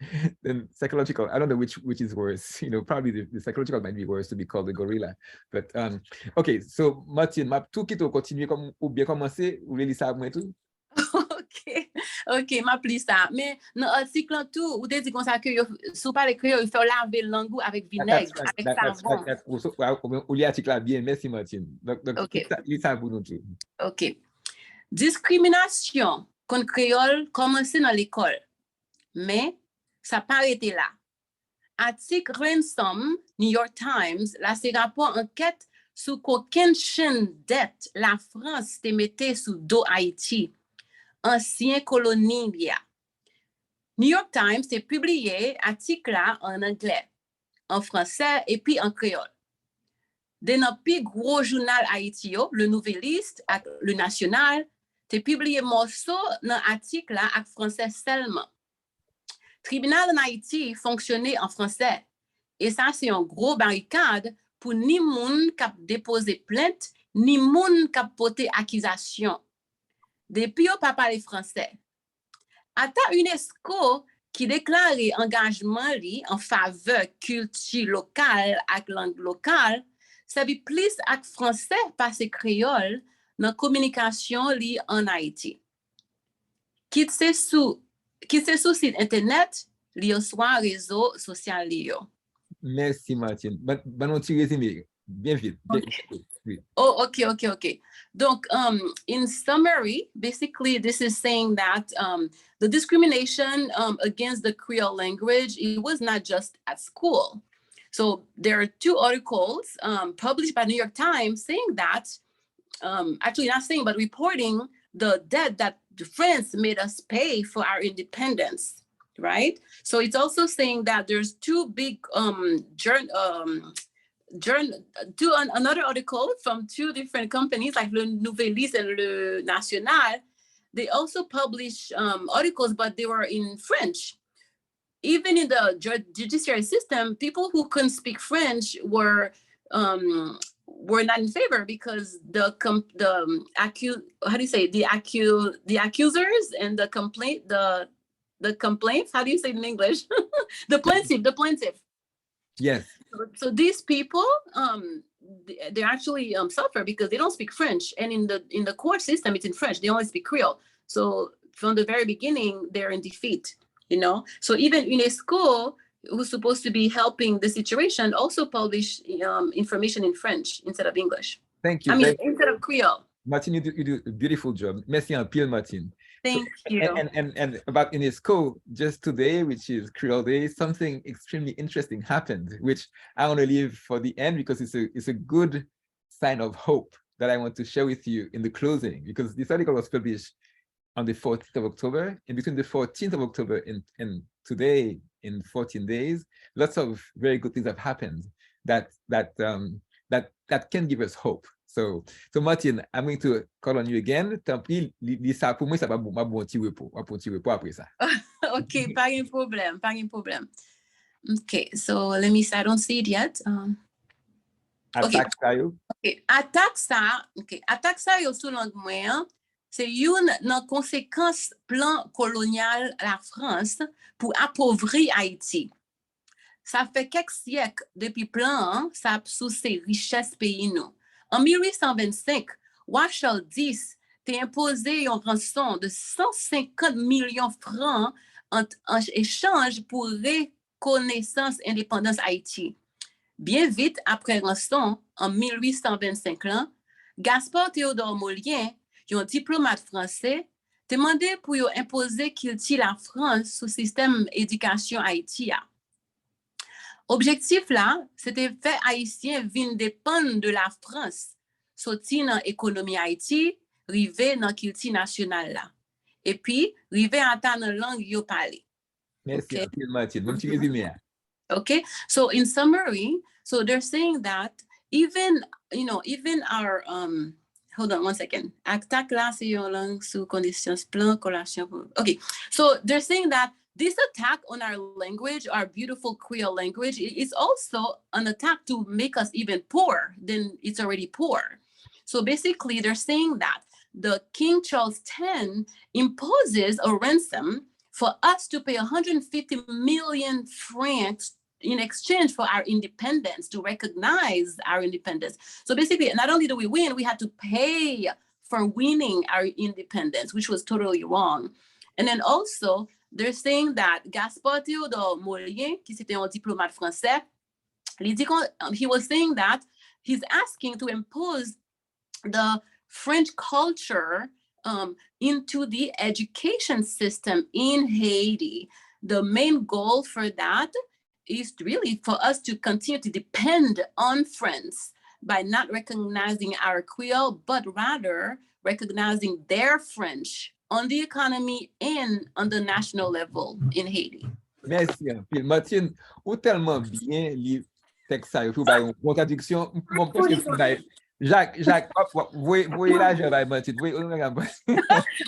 psychological. I don't know which is worse. Probably the psychological might be worse to be called a gorilla. But okay, so Martin, ma tout qui to continuer comme ou bien commencer ou les ça moi tout. OK, ma pli ça. Mais dans l'article tout, ou te dit comme ça que sous pas les créoles, il faut laver l'angou avec vinaigre, avec savon. Ou l'article bien, merci Martine. Donc OK. Ça pour nous tout. OK. Discrimination contre créole commence dans l'école. Mais ça pas arrêté là. Article Ransom, New York Times, là c'est rapport enquête sur qu'aucune chaîne dette la France te mettait sous dos Haïti. Ancien colonie. New York Times a publié article là en anglais, en français et puis en créole. De notre plus gros journal Haïti, le Nouvelliste, le National, a publié morceau dans article là en français seulement. Tribunal en Haïti fonctionnait en français et ça c'est un gros barricade pour ni moun qui a déposé plainte ni moun kap pote akizasyon. Depi yo pa pale français. Ata UNESCO qui déclare engagement li en faveur culture locale ak langue locale, ça bi plus ak français parce créole dans communication li en Haïti. Qui c'est sous site internet, li yo soit réseau social li yo. Merci, Martine. Bon, tu résumé. Bien vite. Okay. Oh, okay. Donc, in summary, basically, this is saying that the discrimination against the Creole language, it was not just at school. So there are 2 articles published by New York Times saying that, actually not saying, but reporting the debt that France made us pay for our independence, right? So it's also saying that there's 2 big another article from 2 different companies like Le Nouvelliste and Le National. They also publish articles, but they were in French. Even in the judiciary system, people who couldn't speak French were not in favor because the accusers and the complaints, how do you say it in English? the plaintiff. Yes. So these people, they actually suffer because they don't speak French, and in the court system, it's in French. They only speak Creole. So from the very beginning, they're in defeat. So even UNESCO, who's supposed to be helping the situation, also publish information in French instead of English. Thank you. Instead of Creole. Martine, you do a beautiful job. Merci en pile, Martine. Thank you. And about UNESCO, just today, which is Creole Day, something extremely interesting happened, which I want to leave for the end because it's a good sign of hope that I want to share with you in the closing, because this article was published on the 14th of October. And between the 14th of October and today, in 14 days, lots of very good things have happened that can give us hope. So Martine, I'm going to call on you again. Tant pis, ça pour moi ça va bon petit repos après ça. Okay, pas un problème. Okay, so let me see. I don't see it yet. Attaque ça yo. Okay, attaque ça yo sous langue moyen. C'est une nan conséquence plan colonial la France pour appauvrir Haïti. Ça fait quelques siècles depuis plan ça a sous ses richesses pays nous. En 1825, roi Charles X t'a imposé une rançon de 150 millions francs en échange pour reconnaissance indépendance Haïti. Bien vite après rançon, en 1825, Gaspard Théodore Molien, un diplomate français, demandé pour imposer qu'il tire la France sous système éducation haïtien. Objectif là, c'était faire haïtien vin dépendre de la France, sortir dans l'économie Haïti, river dans culture nationale là. Et puis, river entendre dans langue yo parler. Merci, Martine. Bon petit résumé. Okay, so in summary, so they're saying that even our hold on one second. Attaque là, c'est une langue sous conditions plan collation. Okay, so they're saying that this attack on our language, our beautiful Creole language, is also an attack to make us even poorer than it's already poor. So basically, they're saying that the King Charles X imposes a ransom for us to pay 150 million francs in exchange for our independence, to recognize our independence. So basically, not only do we win, we had to pay for winning our independence, which was totally wrong. And then also, they're saying that Gaspard Théodore Molien, qui c'était un diplomate français, he was saying that he's asking to impose the French culture into the education system in Haiti. The main goal for that is really for us to continue to depend on France by not recognizing our Creole, but rather recognizing their French on the economy and on the national level in Haiti. Merci. Martine, ou tellement bien li texte ça, pour une traduction, Jacques, voyez l'argent, là, Martine.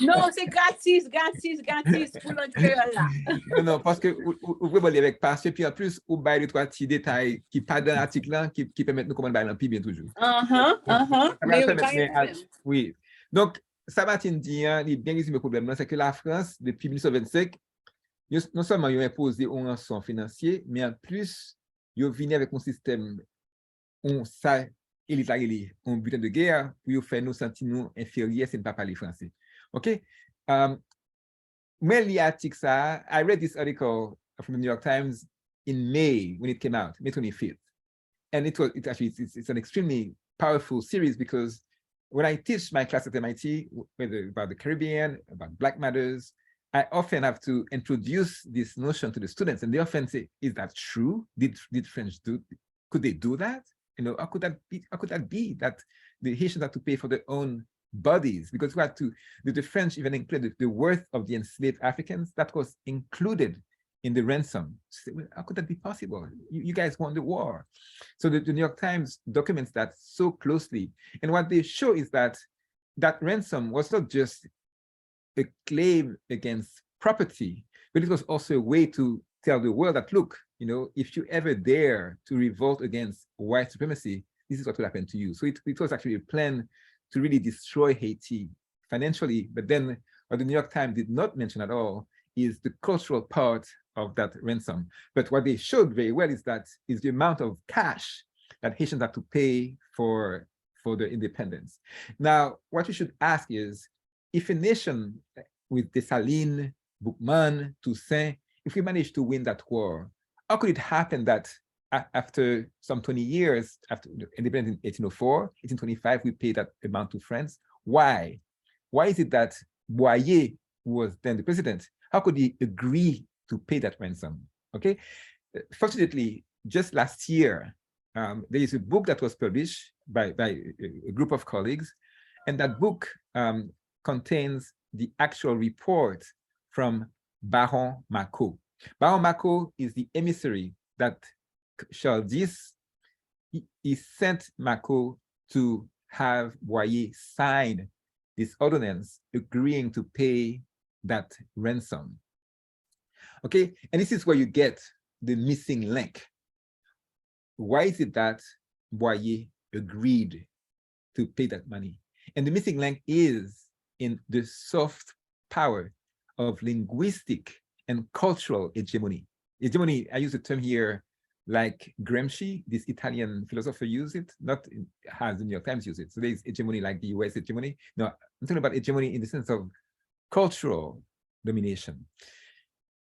Non, c'est gratis pour notre créole là. Non, parce que vous pouvez aller avec passion, puis en plus, vous baillez les 3 petits détails qui pas dans l'article là, qui permettent de comprendre l'empire bien toujours. Oui. Donc, ça Martine dit, hein, il est bien résumé le problème, c'est que la France, depuis 1925, non seulement ils ont imposé un rançon financier, mais en plus, ils ont venu avec un système où ça, il est un butin de guerre pour faire nous sentir nous inférieurs si nous ne pas parler français. OK? When I read this article from the New York Times in May when it came out, May 25th. And it's an extremely powerful series because when I teach my class at MIT, whether about the Caribbean, about Black matters, I often have to introduce this notion to the students, and they often say, "Is that true? Did French could they do that? You know, how could that be that the Haitians have to pay for their own bodies because we had to? The French even included the worth of the enslaved Africans that was included in the ransom. So, well, how could that be possible? You guys won the war." So the New York Times documents that so closely, and what they show is that that ransom was not just a claim against property, but it was also a way to tell the world that, look, you know, if you ever dare to revolt against white supremacy, this is what will happen to you. So it was actually a plan to really destroy Haiti financially. But then what the New York Times did not mention at all is the cultural part of that ransom. But what they showed very well is the amount of cash that Haitians have to pay for their independence. Now, what we should ask is, if a nation with Dessalines, Boukman, Toussaint, if we manage to win that war, how could it happen that after some 20 years, after independence in 1804, 1825, we paid that amount to France? Why? Why is it that Boyer, who was then the president, how could he agree to pay that ransom? Okay. Fortunately, just last year, there is a book that was published by a group of colleagues, and that book contains the actual report from Baron Macquot. Baron Macquot is the emissary that Charles X, he sent Macquot to have Boyer sign this ordinance agreeing to pay that ransom. Okay, and this is where you get the missing link. Why is it that Boyer agreed to pay that money? And the missing link is in the soft power of linguistic and cultural hegemony. Hegemony, I use the term here like Gramsci, this Italian philosopher, used it, not as the New York Times used it. So there's hegemony like the US hegemony. No, I'm talking about hegemony in the sense of cultural domination.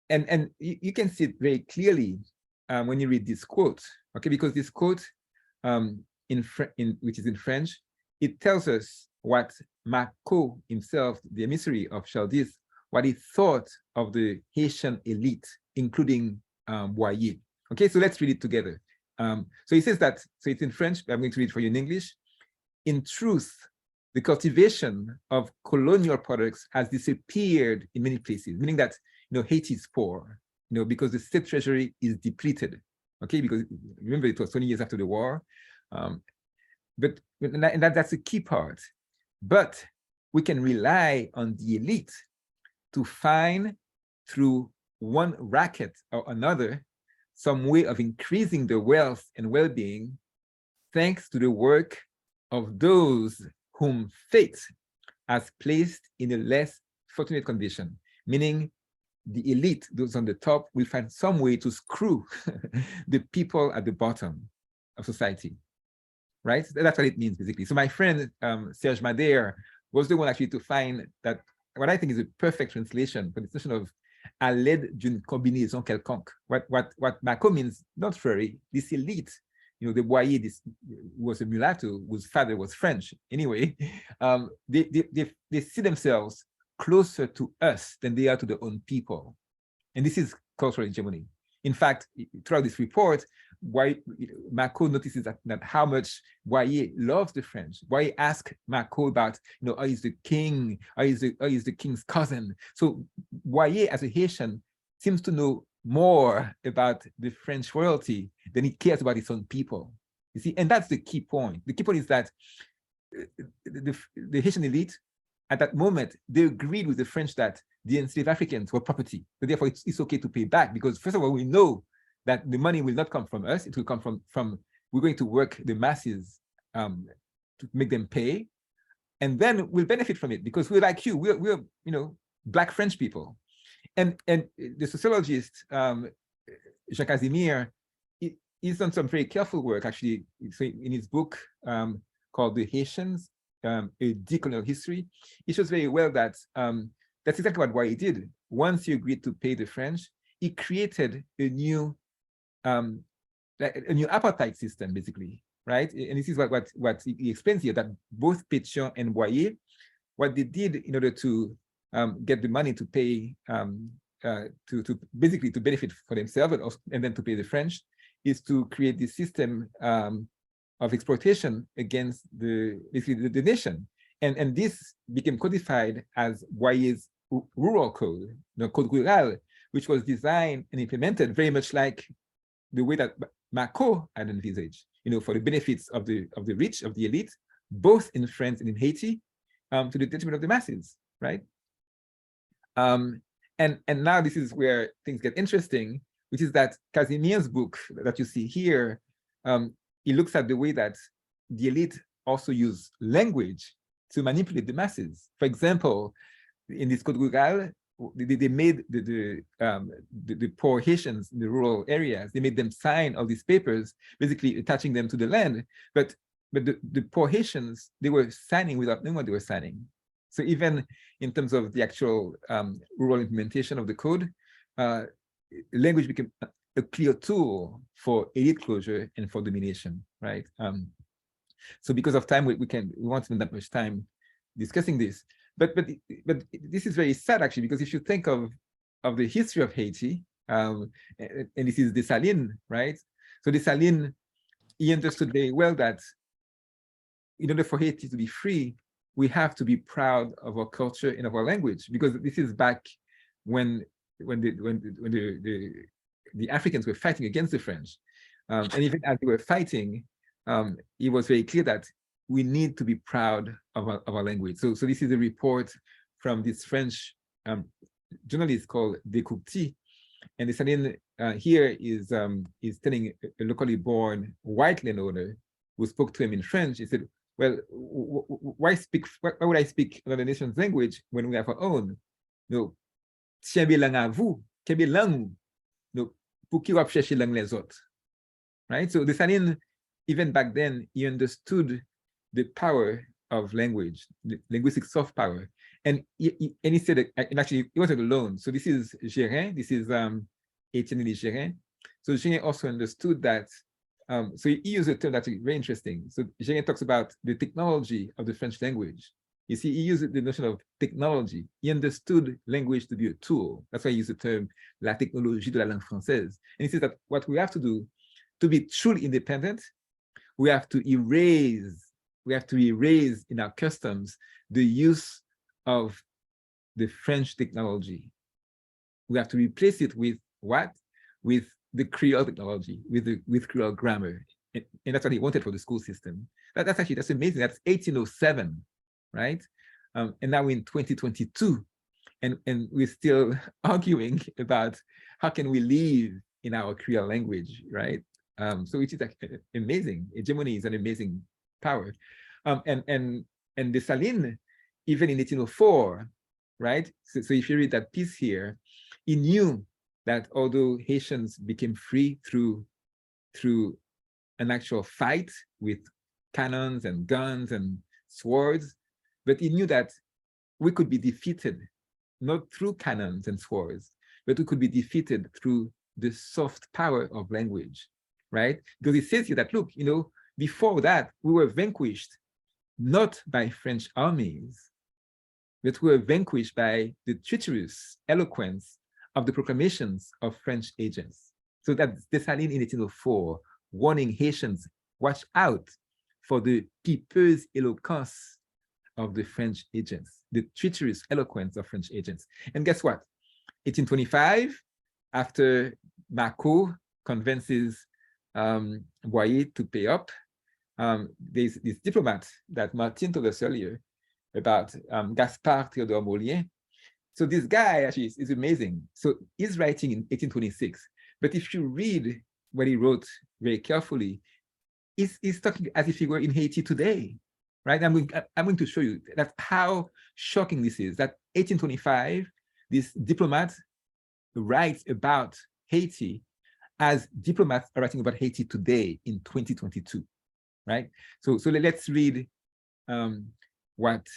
And you can see it very clearly when you read this quote, okay, because this quote, which is in French, it tells us what Macquot himself, the emissary of Charles X, what he thought of the Haitian elite, including Boyer. Okay, so let's read it together. So he says that, so it's in French, but I'm going to read it for you in English. In truth, the cultivation of colonial products has disappeared in many places, meaning that, you know, Haiti is poor, you know, because the state treasury is depleted. Okay, because remember it was 20 years after the war. But that's a key part. But we can rely on the elite to find, through one racket or another, some way of increasing the wealth and well-being, thanks to the work of those whom fate has placed in a less fortunate condition, meaning the elite, those on the top, will find some way to screw the people at the bottom of society, right? That's what it means, basically. So my friend, Serge Madère, was the one actually to find that what I think is a perfect translation for the notion of à l'aide d'une combinaison quelconque. What Macquot means, not furry, this elite, you know, the Boyer, this was a mulatto whose father was French. Anyway, they see themselves closer to us than they are to their own people. And this is cultural hegemony. In fact, throughout this report, Macquot notices that how much Boyer loves the French. Boyer asked Macquot about, you know, is the king, is the king's cousin. So Boyer, as a Haitian, seems to know more about the French royalty than he cares about his own people. You see, and that's the key point. The key point is that the Haitian elite at that moment, they agreed with the French that the enslaved Africans were property. So therefore, it's okay to pay back because first of all, we know that the money will not come from us. It will come from we're going to work the masses to make them pay. And then we'll benefit from it because we're like you. We're Black French people. And the sociologist, Jacques Pierre, he's done some very careful work, actually, in his book called The Haitians, A Decolonial History. He shows very well that that's exactly what he did. Once he agreed to pay the French, he created a new apartheid system, basically, right? And this is what he explains here, that both Pétion and Boyer, what they did in order to get the money to pay, to basically to benefit for themselves and then to pay the French, is to create this system of exploitation against basically the nation. And this became codified as Boyer's rural code, the Code Rural, which was designed and implemented very much like the way that Macron had envisaged, for the benefits of the rich, of the elite, both in France and in Haiti, to the detriment of the masses, right? And now this is where things get interesting, which is that Casimir's book that you see here, he looks at the way that the elite also use language to manipulate the masses. For example, in this Code Rural, they made the poor Haitians in the rural areas, they made them sign all these papers, basically attaching them to the land. But the poor Haitians, they were signing without knowing what they were signing. So even in terms of the actual rural implementation of the code, language became a clear tool for elite closure and for domination, right? So because of time, we won't spend that much time discussing this. But this is very sad, actually, because if you think of the history of Haiti, and this is Dessalines, right? So Dessalines, he understood very well that in order for Haiti to be free, we have to be proud of our culture and of our language, because this is back when the Africans were fighting against the French. And even as they were fighting, it was very clear that we need to be proud of our language. So this is a report from this French journalist called Descouptis. And Dessalines here is telling a locally born white landowner who spoke to him in French. He said, well, why would I speak another nation's language when we have our own? Tiens bien langue à vous, tiens bien langue, pour qui va chercher langue les autres? Right? So Dessalines, even back then, he understood the power of language, the linguistic soft power. And he said that, and actually, he wasn't alone. So this is Gérin, this is Etienne Gérin. So Gérin also understood that. So he used a term that's very interesting. So Gérin talks about the technology of the French language. You see, he used the notion of technology. He understood language to be a tool. That's why he used the term la technologie de la langue française. And he says that what we have to do to be truly independent, we have to erase in our customs the use of the French technology. We have to replace it with what? With the Creole technology, with Creole grammar. And that's what he wanted for the school system. That's amazing. That's 1807, right? And now we're in 2022, and we're still arguing about how can we live in our Creole language, right? So it is amazing. Hegemony is an amazing power. And Dessalines, even in 1804, right? So if you read that piece here, he knew that although Haitians became free through an actual fight with cannons and guns and swords, but he knew that we could be defeated not through cannons and swords, but we could be defeated through the soft power of language, right? Because he says here that, look, before that, we were vanquished not by French armies, but we were vanquished by the treacherous eloquence of the proclamations of French agents. So that's Dessalines in 1804, warning Haitians, watch out for the pipeuse éloquence of the French agents, the treacherous eloquence of French agents. And guess what? 1825, after Macron convinces Boyer to pay up, there's this diplomat that Martin told us earlier about, Gaspard Théodore Molien. So this guy actually is amazing. So he's writing in 1826, but if you read what he wrote very carefully, he's talking as if he were in Haiti today, right? I'm going to show you that's how shocking this is, that 1825, this diplomat writes about Haiti as diplomats are writing about Haiti today in 2022, right? So let's read what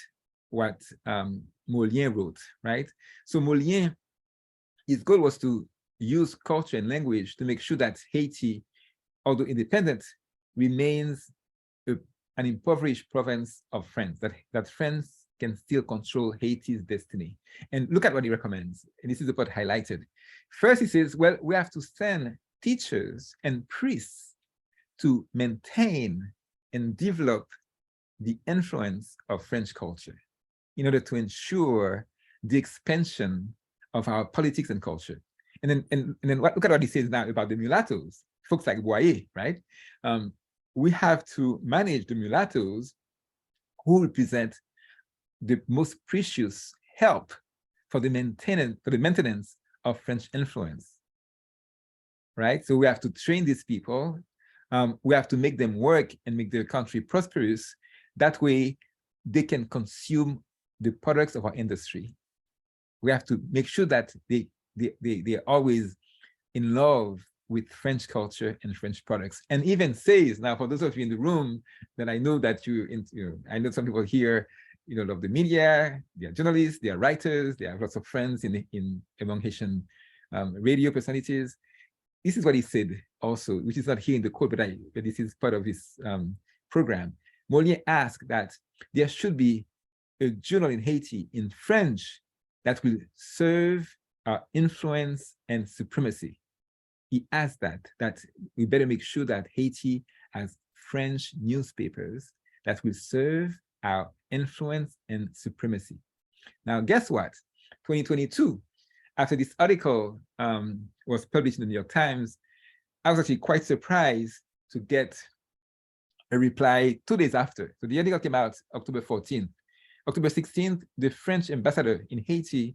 Molien wrote, right? So Molien, his goal was to use culture and language to make sure that Haiti, although independent, remains an impoverished province of France, that France can still control Haiti's destiny. And look at what he recommends. And this is the part highlighted. First, he says, well, we have to send teachers and priests to maintain and develop the influence of French culture in order to ensure the expansion of our politics and culture. And then look at what he says now about the mulattoes, folks like Boyer, right? We have to manage the mulattoes who represent the most precious help for the maintenance of French influence, right? So we have to train these people. We have to make them work and make their country prosperous. That way, they can consume the products of our industry. We have to make sure that they're always in love with French culture and French products. And even says, now for those of you in the room, that I know that I know some people here, love the media, they are journalists, they are writers, they have lots of friends among Haitian radio personalities. This is what he said also, which is not here in the quote, but this is part of his program. Molien asked that there should be a journal in Haiti in French that will serve our influence and supremacy. He asked that we better make sure that Haiti has French newspapers that will serve our influence and supremacy. Now, guess what? 2022, after this article was published in the New York Times, I was actually quite surprised to get a reply 2 days after. So the article came out October 14th. October 16th, the French ambassador in Haiti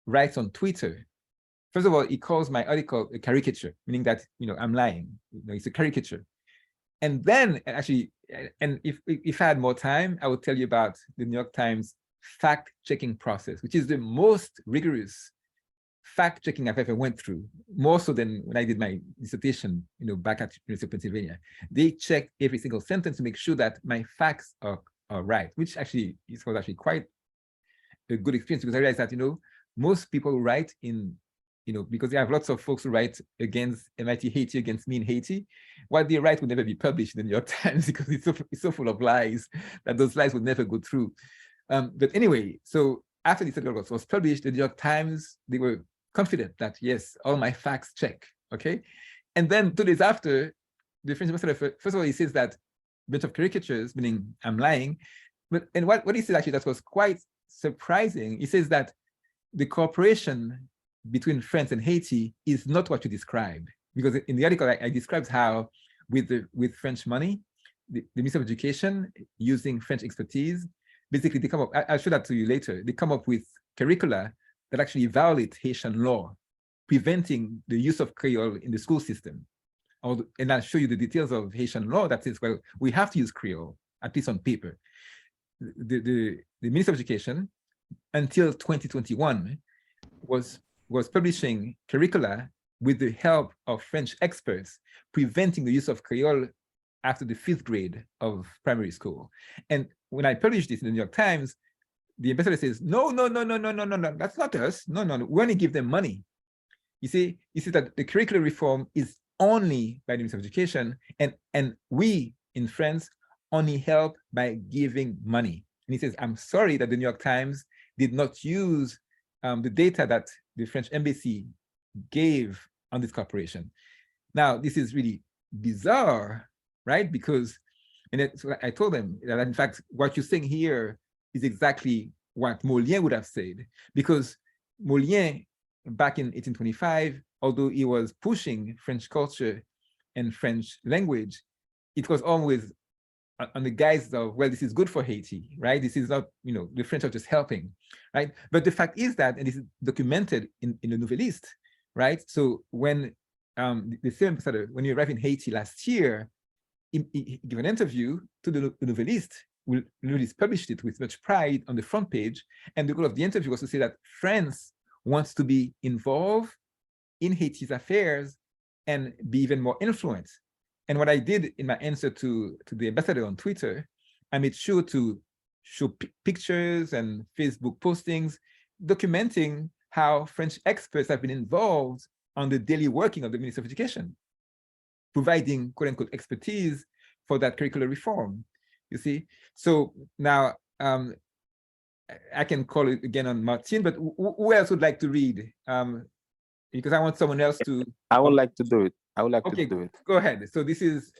writes on Twitter. First of all, he calls my article a caricature, meaning that, I'm lying. It's a caricature. And then actually, and if I had more time, I would tell you about the New York Times fact-checking process, which is the most rigorous fact-checking I've ever went through, more so than when I did my dissertation, back at University of Pennsylvania. They check every single sentence to make sure that my facts are right, which actually was actually quite a good experience, because I realized that, most people write in, because they have lots of folks who write against MIT Haiti, against me in Haiti, what they write would never be published in the New York Times because it's so full of lies that those lies would never go through. But anyway, so after this article was published, the New York Times, they were confident that, yes, all my facts check, okay? And then 2 days after, the French ambassador, first of all, he says that a bunch of caricatures, meaning I'm lying. And what he said actually that was quite surprising, he says that the cooperation between France and Haiti is not what you described, because in the article I described how with French money, the Ministry of Education, using French expertise, basically they come up, I'll show that to you later, they come up with curricula that actually violate Haitian law, preventing the use of Kreyòl in the school system. And I'll show you the details of Haitian law that says, well, we have to use Kreyòl, at least on paper. The Ministry of Education, until 2021, was publishing curricula with the help of French experts, preventing the use of Kreyòl after the 5th grade of primary school. And when I published this in the New York Times, the ambassador says, no, that's not us. No, we only give them money. You see that the curricular reform is only by the Ministry of Education, and we in France only help by giving money. And he says, I'm sorry that the New York Times did not use the data that the French embassy gave on this cooperation. Now, this is really bizarre, right? Because, and so I told them that in fact, what you're saying here is exactly what Molien would have said, because Molien, back in 1825, although he was pushing French culture and French language, it was always on the guise of, well, this is good for Haiti, right? This is not, the French are just helping, right? But the fact is that, and this is documented in the Nouvelliste, right? So when the same ambassador, when he arrived in Haiti last year, he gave an interview to the Nouvelliste. Nouvelliste published it with much pride on the front page. And the goal of the interview was to say that France wants to be involved in Haiti's affairs and be even more influenced. And what I did in my answer to the ambassador on Twitter, I made sure to show pictures and Facebook postings documenting how French experts have been involved on the daily working of the Ministry of Education, providing quote unquote expertise for that curricular reform, you see? So now I can call it again on Martin, but who else would like to read? Because I want someone else to. I would like to do it. I would like Okay, to do it. Go ahead. So this is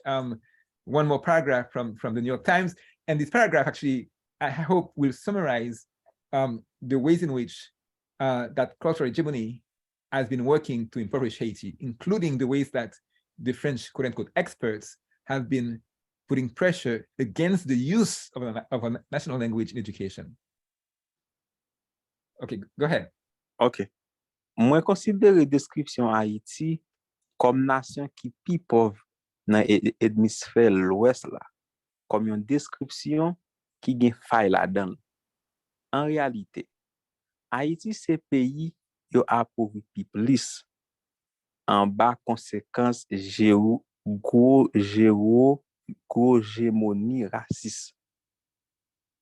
one more paragraph from the New York Times. And this paragraph actually, I hope, will summarize the ways in which that cultural hegemony has been working to impoverish Haiti, including the ways that the French quote-unquote experts have been putting pressure against the use of a national language in education. Okay, go ahead. Ok. Moi considère description Haïti comme nation qui pi pauvre dans l'hémisphère l'ouest là, comme une description qui gen faille là-dedans. En réalité, Haïti c'est pays yo appauvri pi plus en bas conséquence gros hégémonie raciste.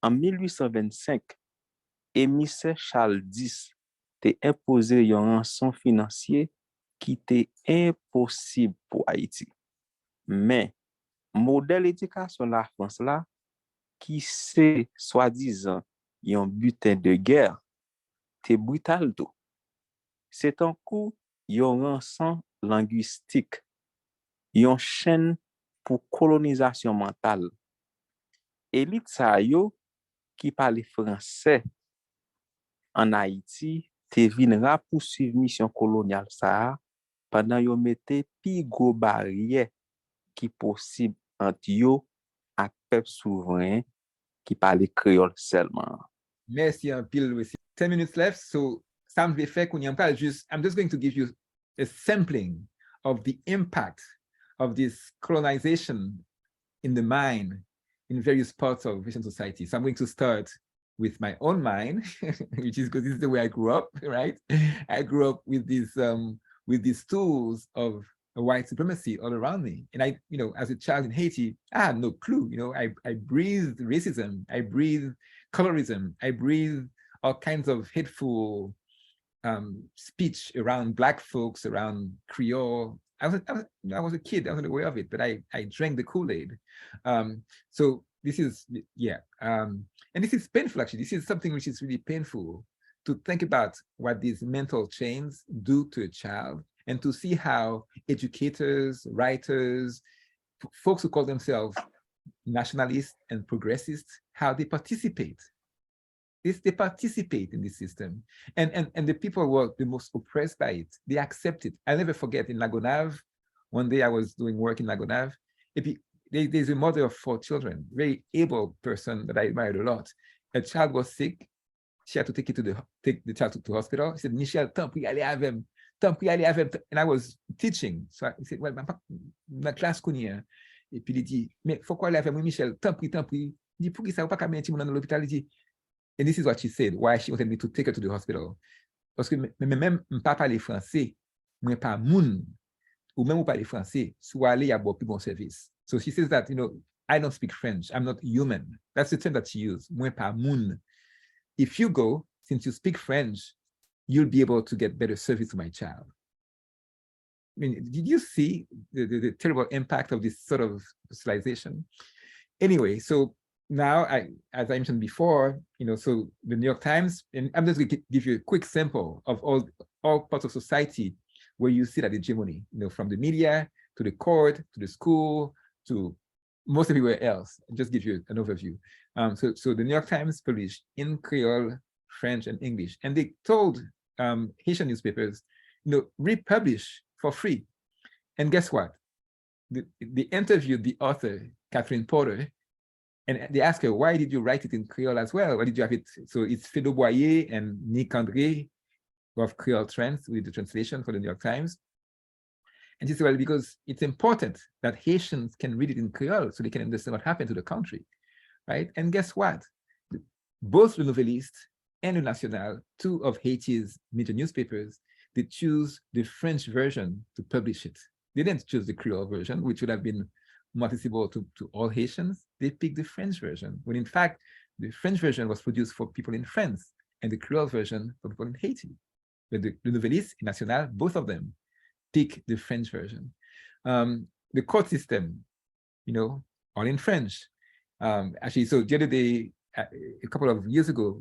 En 1825, émissaire Charles X te imposé un rançon financier qui était impossible pour Haïti. Mais modèle éducation la France là, qui c'est soi-disant un butin de guerre, te brutal tout. C'est un coup un rançon linguistique, une chaîne pour colonisation mentale. Élite sa yo qui parle français en Haïti te vinra pour suivre mission coloniale ça pendant yo mette pi gros barrière qui possible entre yo ak peuple souverain qui parle créole seulement. Merci un pile. 10 minutes left, so Sam Vefek, I'm just going to give you a sampling of the impact of this colonization in the mind in various parts of Haitian society. So I'm going to start with my own mind, which is because this is the way I grew up, right? I grew up with these tools of white supremacy all around me. And I, as a child in Haiti, I had no clue, I breathed racism, I breathed colorism, I breathed all kinds of hateful speech around Black folks, around Kreyòl. I was a kid, I wasn't aware of it, but I drank the Kool-Aid. So this is, and this is painful, actually. This is something which is really painful to think about what these mental chains do to a child and to see how educators, writers, folks who call themselves nationalists and progressists, how they participate. They participate in this system. And the people who are the most oppressed by it, they accept it. I'll never forget in Lagonave, one day I was doing work in Lagonave. There's a mother of 4 children, very able person that I admired a lot. A child was sick. She had to take the child to the hospital. She said, Michel, tant pis, allez avec him. And I was teaching. So I said, well, ma classe connaît. Et puis il dit, mais faut quoi aller avec moi, Michel, tant pis. Il dit, pour qui ça va pas qu'à mettre dans l'hôpital? Il dit, and this is what she said, why she wanted me to take her to the hospital. Parce que même pas parler français, moi pas moun, ou même ou parler français, soit aller à plus bon service. So she says that, I don't speak French, I'm not human. That's the term that she used, moi pas moun. If you go, since you speak French, you'll be able to get better service to my child. I mean, did you see the terrible impact of this sort of socialization? Anyway, so now, as I mentioned before, so the New York Times, and I'm just going to give you a quick sample of all parts of society where you see that hegemony, from the media to the court, to the school, to most everywhere else. I'll just give you an overview. So the New York Times published in Creole, French, and English, and they told Haitian newspapers, republish for free. And guess what? They interviewed the author, Catherine Porter, And they ask her, why did you write it in Creole as well? Why did you have it? So it's Fédo Boyer and Nick André of Creole Trends with the translation for the New York Times. And she said, well, because it's important that Haitians can read it in Creole so they can understand what happened to the country, right? And guess what? Both Le Nouvelliste and Le National, two of Haiti's major newspapers, they choose the French version to publish it. They didn't choose the Creole version, which would have been more accessible to all Haitians. They picked the French version, when in fact, the French version was produced for people in France and the Creole version for people in Haiti. But the Nouvelliste and National, both of them, pick the French version. The court system, you know, all in French. Actually, so the other day, a couple of years ago,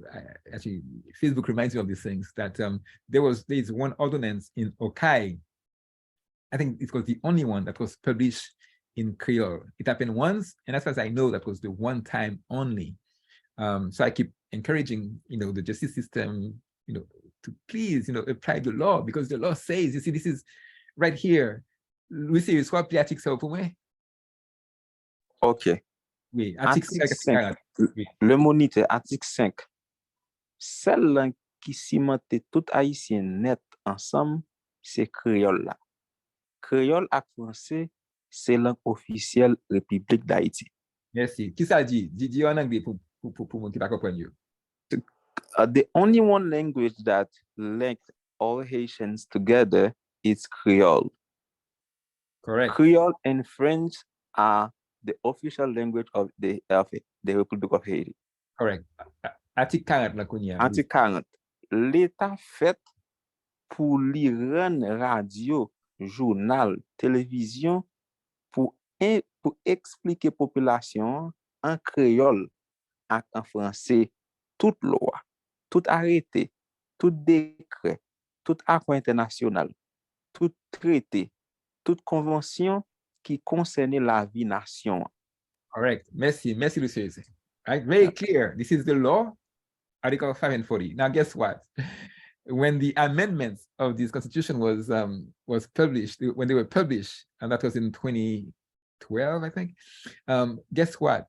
actually, Facebook reminds me of these things, that there's one ordinance in Okai. I think it was the only one that was published in Creole. It happened once, and as far as I know, that was the one time only. So I keep encouraging, you know, the justice system, you know, to please, you know, apply the law, because the law says, you see, this is right here. Louis, c'est quoi article ça pour moi? OK. Oui, Article 5. Le moniteur, article 5. Celle langue qui cimente tout haïtien net ensemble, c'est créole là. Créole et français, c'est langue officielle République d'Haïti. Merci. Qui ça dit? Dis en anglais pour mon qui pas comprendre. The only one language that linked all Haitians together is Creole. Correct. Creole and French are the official language of the Republic of Haiti. Correct. Article 40 là qu'on y a. Article 40. L'État fait pour li rendre radio, journal, télévision pour expliquer population en créole et en français toute loi, tout arrêté, tout décret, tout accord international, tout traité, toute convention qui concerne la vie nation. Correct. Merci, Lucius. Right? Very clear. This is the law, Article 5 and 40. Now, guess what? When the amendments of this constitution was published, when they were published, and that was in 2012, I think, guess what?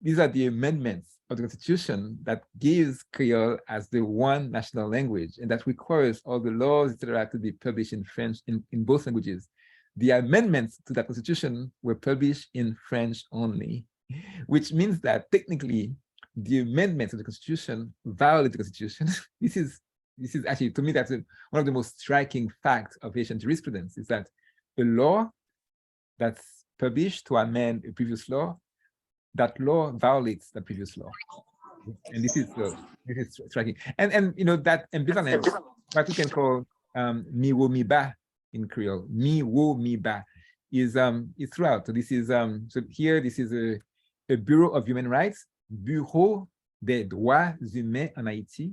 These are the amendments of the constitution that gives Creole as the one national language, and that requires all the laws, etc., to be published in French, in both languages. The amendments to that constitution were published in French only, which means that technically the amendments of the constitution violate the constitution. This is actually, to me, that's one of the most striking facts of Haitian jurisprudence, is that a law that's published to amend a previous law, that law violates the previous law. And this is striking. And you know, that ambivalence, what we can call mi wo mi ba in Creole, mi wo mi ba, is throughout. So this is so here, this is a Bureau of Human Rights, Bureau des droits humains en Haïti.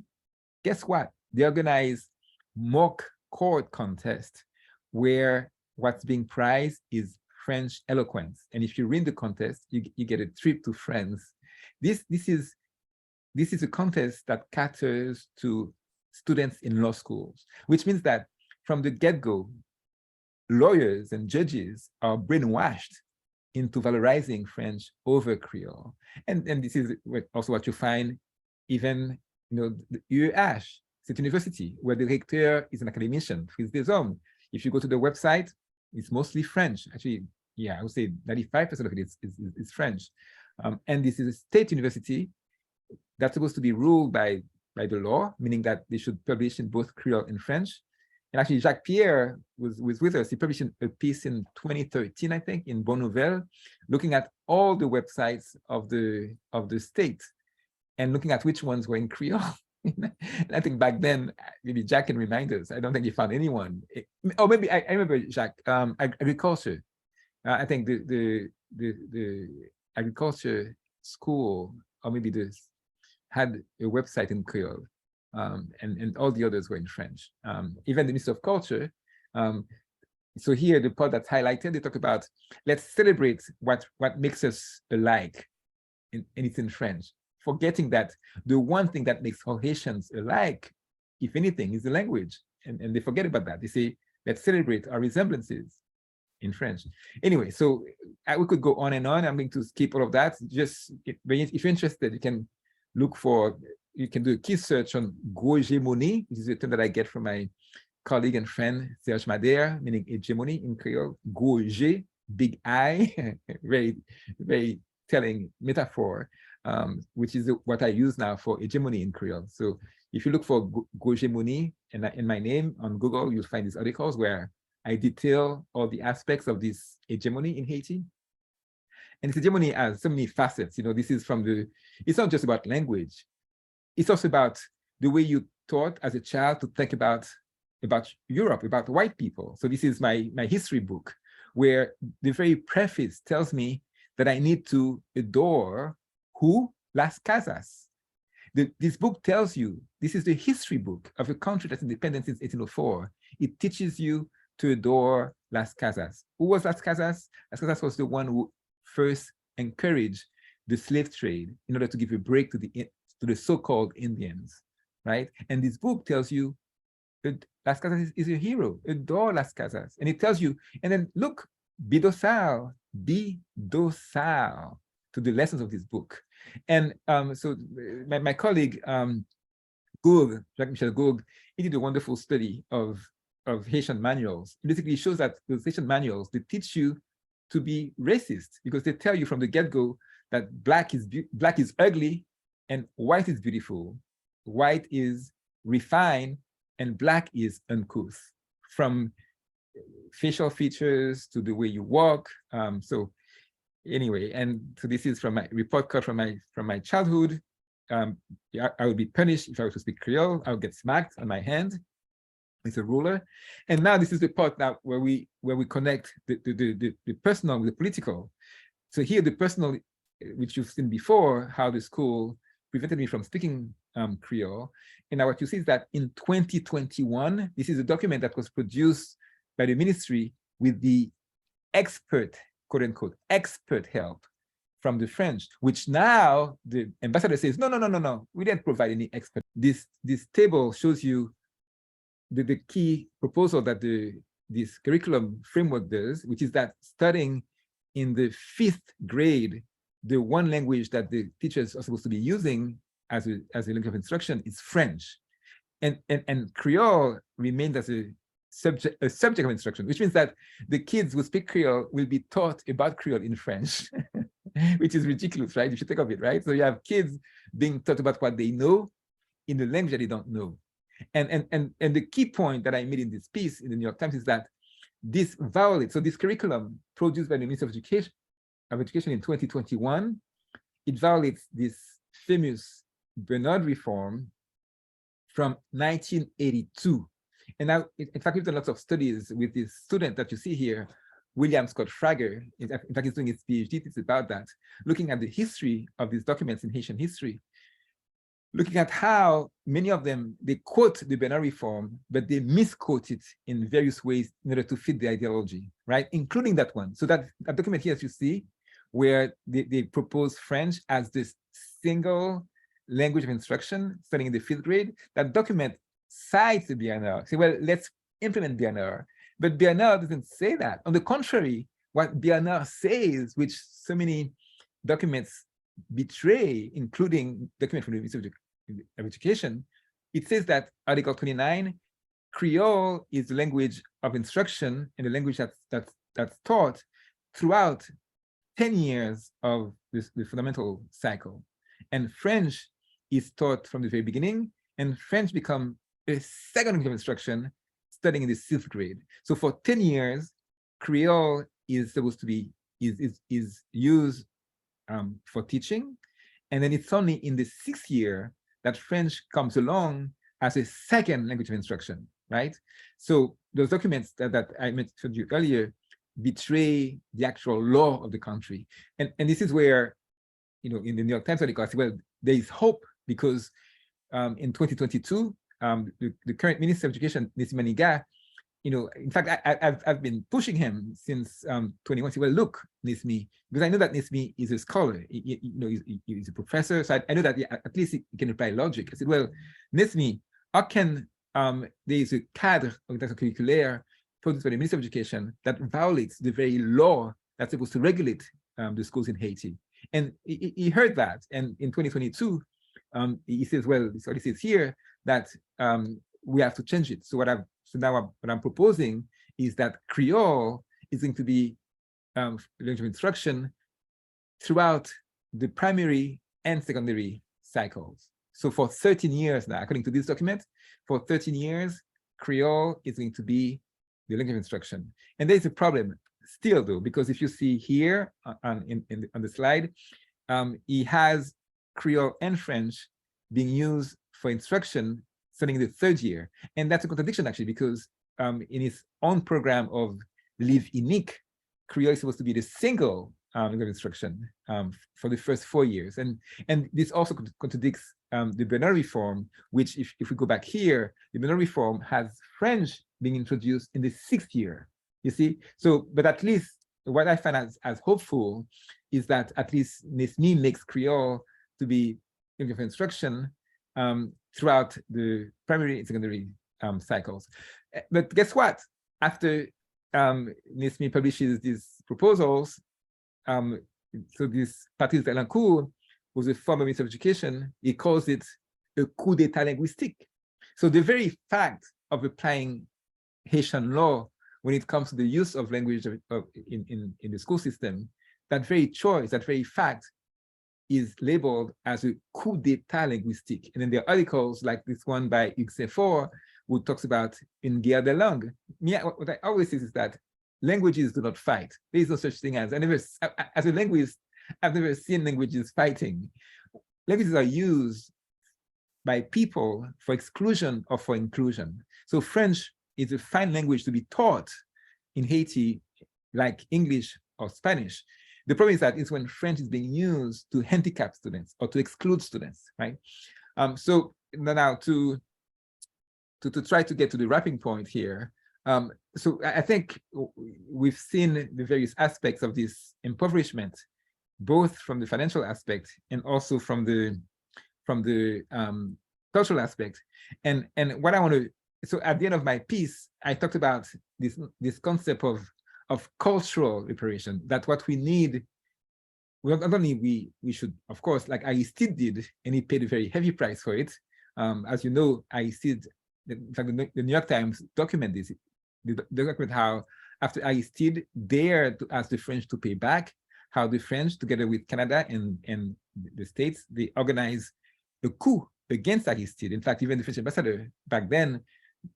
Guess what? They organize mock court contest where what's being prized is French eloquence. And if you win the contest, you get a trip to France. This is a contest that caters to students in law schools, which means that from the get-go, lawyers and judges are brainwashed into valorizing French over Creole. And this is also what you find even, you know, the UEH, State University, where the rector is an academician, Fils des Hommes. If you go to the website, it's mostly French. Actually, yeah, I would say 95% of it is French. And this is a state university that's supposed to be ruled by the law, meaning that they should publish in both Creole and French. And actually, Jacques Pierre was with us. He published a piece in 2013, I think, in Bonne Nouvelle, looking at all the websites of the state and looking at which ones were in Creole. And I think back then, maybe Jacques can remind us. I don't think he found anyone. Oh, maybe I remember Jacques. Agriculture. I think the agriculture school, or maybe this, had a website in Creole, and all the others were in French. Even the Ministry of Culture. So here, the part that's highlighted, they talk about, let's celebrate what makes us alike, and it's in French, forgetting that the one thing that makes all Haitians alike, if anything, is the language. And they forget about that. They say, let's celebrate our resemblances. in French. Anyway, so we could go on and on. I'm going to skip all of that. Just if you're interested, you can look for, you can do a key search on Gaugemony, which is a term that I get from my colleague and friend Serge Madère, meaning hegemony in Creole. Gauge, big I, very, very telling metaphor, which is what I use now for hegemony in Creole. So if you look for Gaugemony in my name on Google, you'll find these articles where I detail all the aspects of this hegemony in Haiti. And this hegemony has so many facets. You know, this is from the, it's not just about language. It's also about the way you taught as a child to think about Europe, about white people. So this is my history book, where the very preface tells me that I need to adore who? Las Casas. This book tells you, this is the history book of a country that's independent since 1804. It teaches you to adore Las Casas. Who was Las Casas? Las Casas was the one who first encouraged the slave trade in order to give a break to the so-called Indians, right? And this book tells you that Las Casas is a hero. Adore Las Casas. And it tells you, and then look, be docile to the lessons of this book. And so my colleague, Jacques-Michel Gourg, he did a wonderful study of Haitian manuals. Basically, it shows that those Haitian manuals, they teach you to be racist because they tell you from the get-go that black is ugly and white is beautiful. White is refined and black is uncouth, from facial features to the way you walk. So anyway, and so this is from my report card from my childhood. I would be punished if I were to speak Creole. I would get smacked on my hand with a ruler. And now this is the part now where we connect the personal with the political. So here the personal, which you've seen before, how the school prevented me from speaking Creole. And now what you see is that in 2021, this is a document that was produced by the ministry with the expert, quote unquote, expert help from the French, which now the ambassador says, no, we didn't provide any expert. This table shows you the key proposal that this curriculum framework does, which is that starting in the 5th grade, the one language that the teachers are supposed to be using as a language of instruction is French. And Creole remained as a subject of instruction, which means that the kids who speak Creole will be taught about Creole in French, which is ridiculous, right? You should think of it, right? So you have kids being taught about what they know in the language that they don't know. And the key point that I made in this piece in the New York Times is that this violates, so this curriculum produced by the Ministry of Education in 2021, it violates this famous Bernard reform from 1982. And now, in fact, we've done lots of studies with this student that you see here, William Scott Frager. In fact, he's doing his PhD. It's about that, looking at the history of these documents in Haitian history, looking at how many of them, they quote the Bernard reform, but they misquote it in various ways in order to fit the ideology, right? Including that one. So that document here, as you see, where they propose French as this single language of instruction starting in the 5th grade, that document cites the Bernard. Say, well, let's implement Bernard. But Bernard doesn't say that. On the contrary, what Bernard says, which so many documents betray, including document from the Ministry of Education, it says that Article 29, Creole is the language of instruction and the language that's taught throughout 10 years of the fundamental cycle. And French is taught from the very beginning, and French become a second language of instruction starting in the 6th grade. So for 10 years, Creole is supposed to be is used for teaching, and then it's only in the 6th year that French comes along as a second language of instruction, right? So those documents that I mentioned you earlier betray the actual law of the country, and this is where, you know, in the New York Times article, I say, well, there is hope because in 2022, the current Minister of Education, Nissi Maniga, you know, in fact, I've been pushing him since 21. Say, well, look, Nismi, because I know that Nismi is a scholar. You know, he's a professor, so I know that at least he can apply logic. I said, well, Nismi, how can there is a cadre of curriculaire produced by the Ministry of Education that violates the very law that's supposed to regulate the schools in Haiti. And he heard that, and in 2022, he says, well, so he says here that we have to change it. So now what I'm proposing is that Kreyòl is going to be language of instruction throughout the primary and secondary cycles. So for 13 years now, according to this document, for 13 years, Kreyòl is going to be the language of instruction. And there's a problem still, though, because if you see here on the slide, he has Kreyòl and French being used for instruction starting in the 3rd year. And that's a contradiction, actually, because in his own program of Live Unique, Kreyòl is supposed to be the single language of instruction for the first 4 years. And this also contradicts the Bernard Reform, which if we go back here, the Bernard Reform has French being introduced in the 6th year, you see? So, but at least what I find as hopeful is that at least Nesmi makes Kreyòl to be language of instruction throughout the primary and secondary cycles. But guess what? After Nesmi publishes these proposals, so this Patrice Delancourt, who's a former Minister of Education, he calls it a coup d'état linguistique. So the very fact of applying Haitian law when it comes to the use of language in the school system, that very choice, that very fact is labeled as a coup d'état linguistique. And then there are articles like this one by Hugues Sefor, who talks about une guerre de langue. What I always say is that languages do not fight. There is no such thing as, as a linguist, I've never seen languages fighting. Languages are used by people for exclusion or for inclusion. So French is a fine language to be taught in Haiti, like English or Spanish. The problem is that it's when French is being used to handicap students or to exclude students, right? So now to try to get to the wrapping point here, so I think we've seen the various aspects of this impoverishment, both from the financial aspect and also from the cultural aspect. And what I want to, so at the end of my piece, I talked about this concept of cultural reparation, that what we need, well, not only we should, of course, like Ayiti did, and he paid a very heavy price for it. As you know, Ayiti, in fact, the New York Times document this, they document how after Ayiti dared to ask the French to pay back, how the French, together with Canada and the States, they organized a coup against Ayiti. In fact, even the French ambassador back then,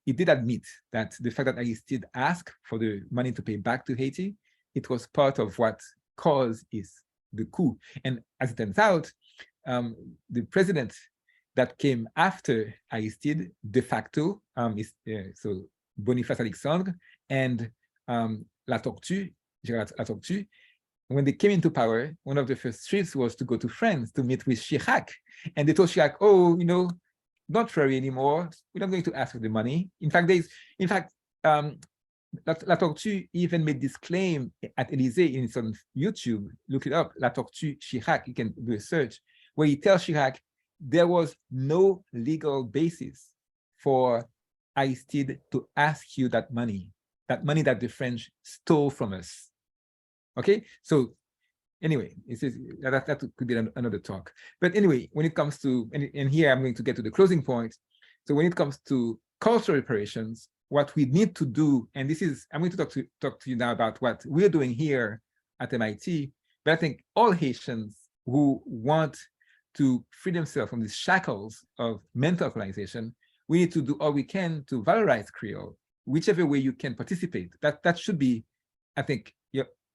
he did admit that the fact that Ayiti asked for the money to pay back to Haiti, it was part of what caused the coup. And as it turns out, the president that came after Ayiti, de facto, so Boniface Alexandre and La Tortue, Gérard La Tortue, when they came into power, one of the first trips was to go to France to meet with Chirac. And they told Chirac, oh, not worry anymore. We're not going to ask for the money. In fact, La Tortue even made this claim at Élysée, and it's on YouTube. Look it up, La Tortue Chirac. You can do a search where he tells Chirac there was no legal basis for Ayiti to ask you that money that the French stole from us. Okay, so anyway, that could be another talk. But anyway, when it comes to, and here I'm going to get to the closing point. So when it comes to cultural reparations, what we need to do, and this is, I'm going to talk to you now about what we're doing here at MIT, but I think all Haitians who want to free themselves from these shackles of mental colonization, we need to do all we can to valorize Kreyòl, whichever way you can participate. That should be, I think,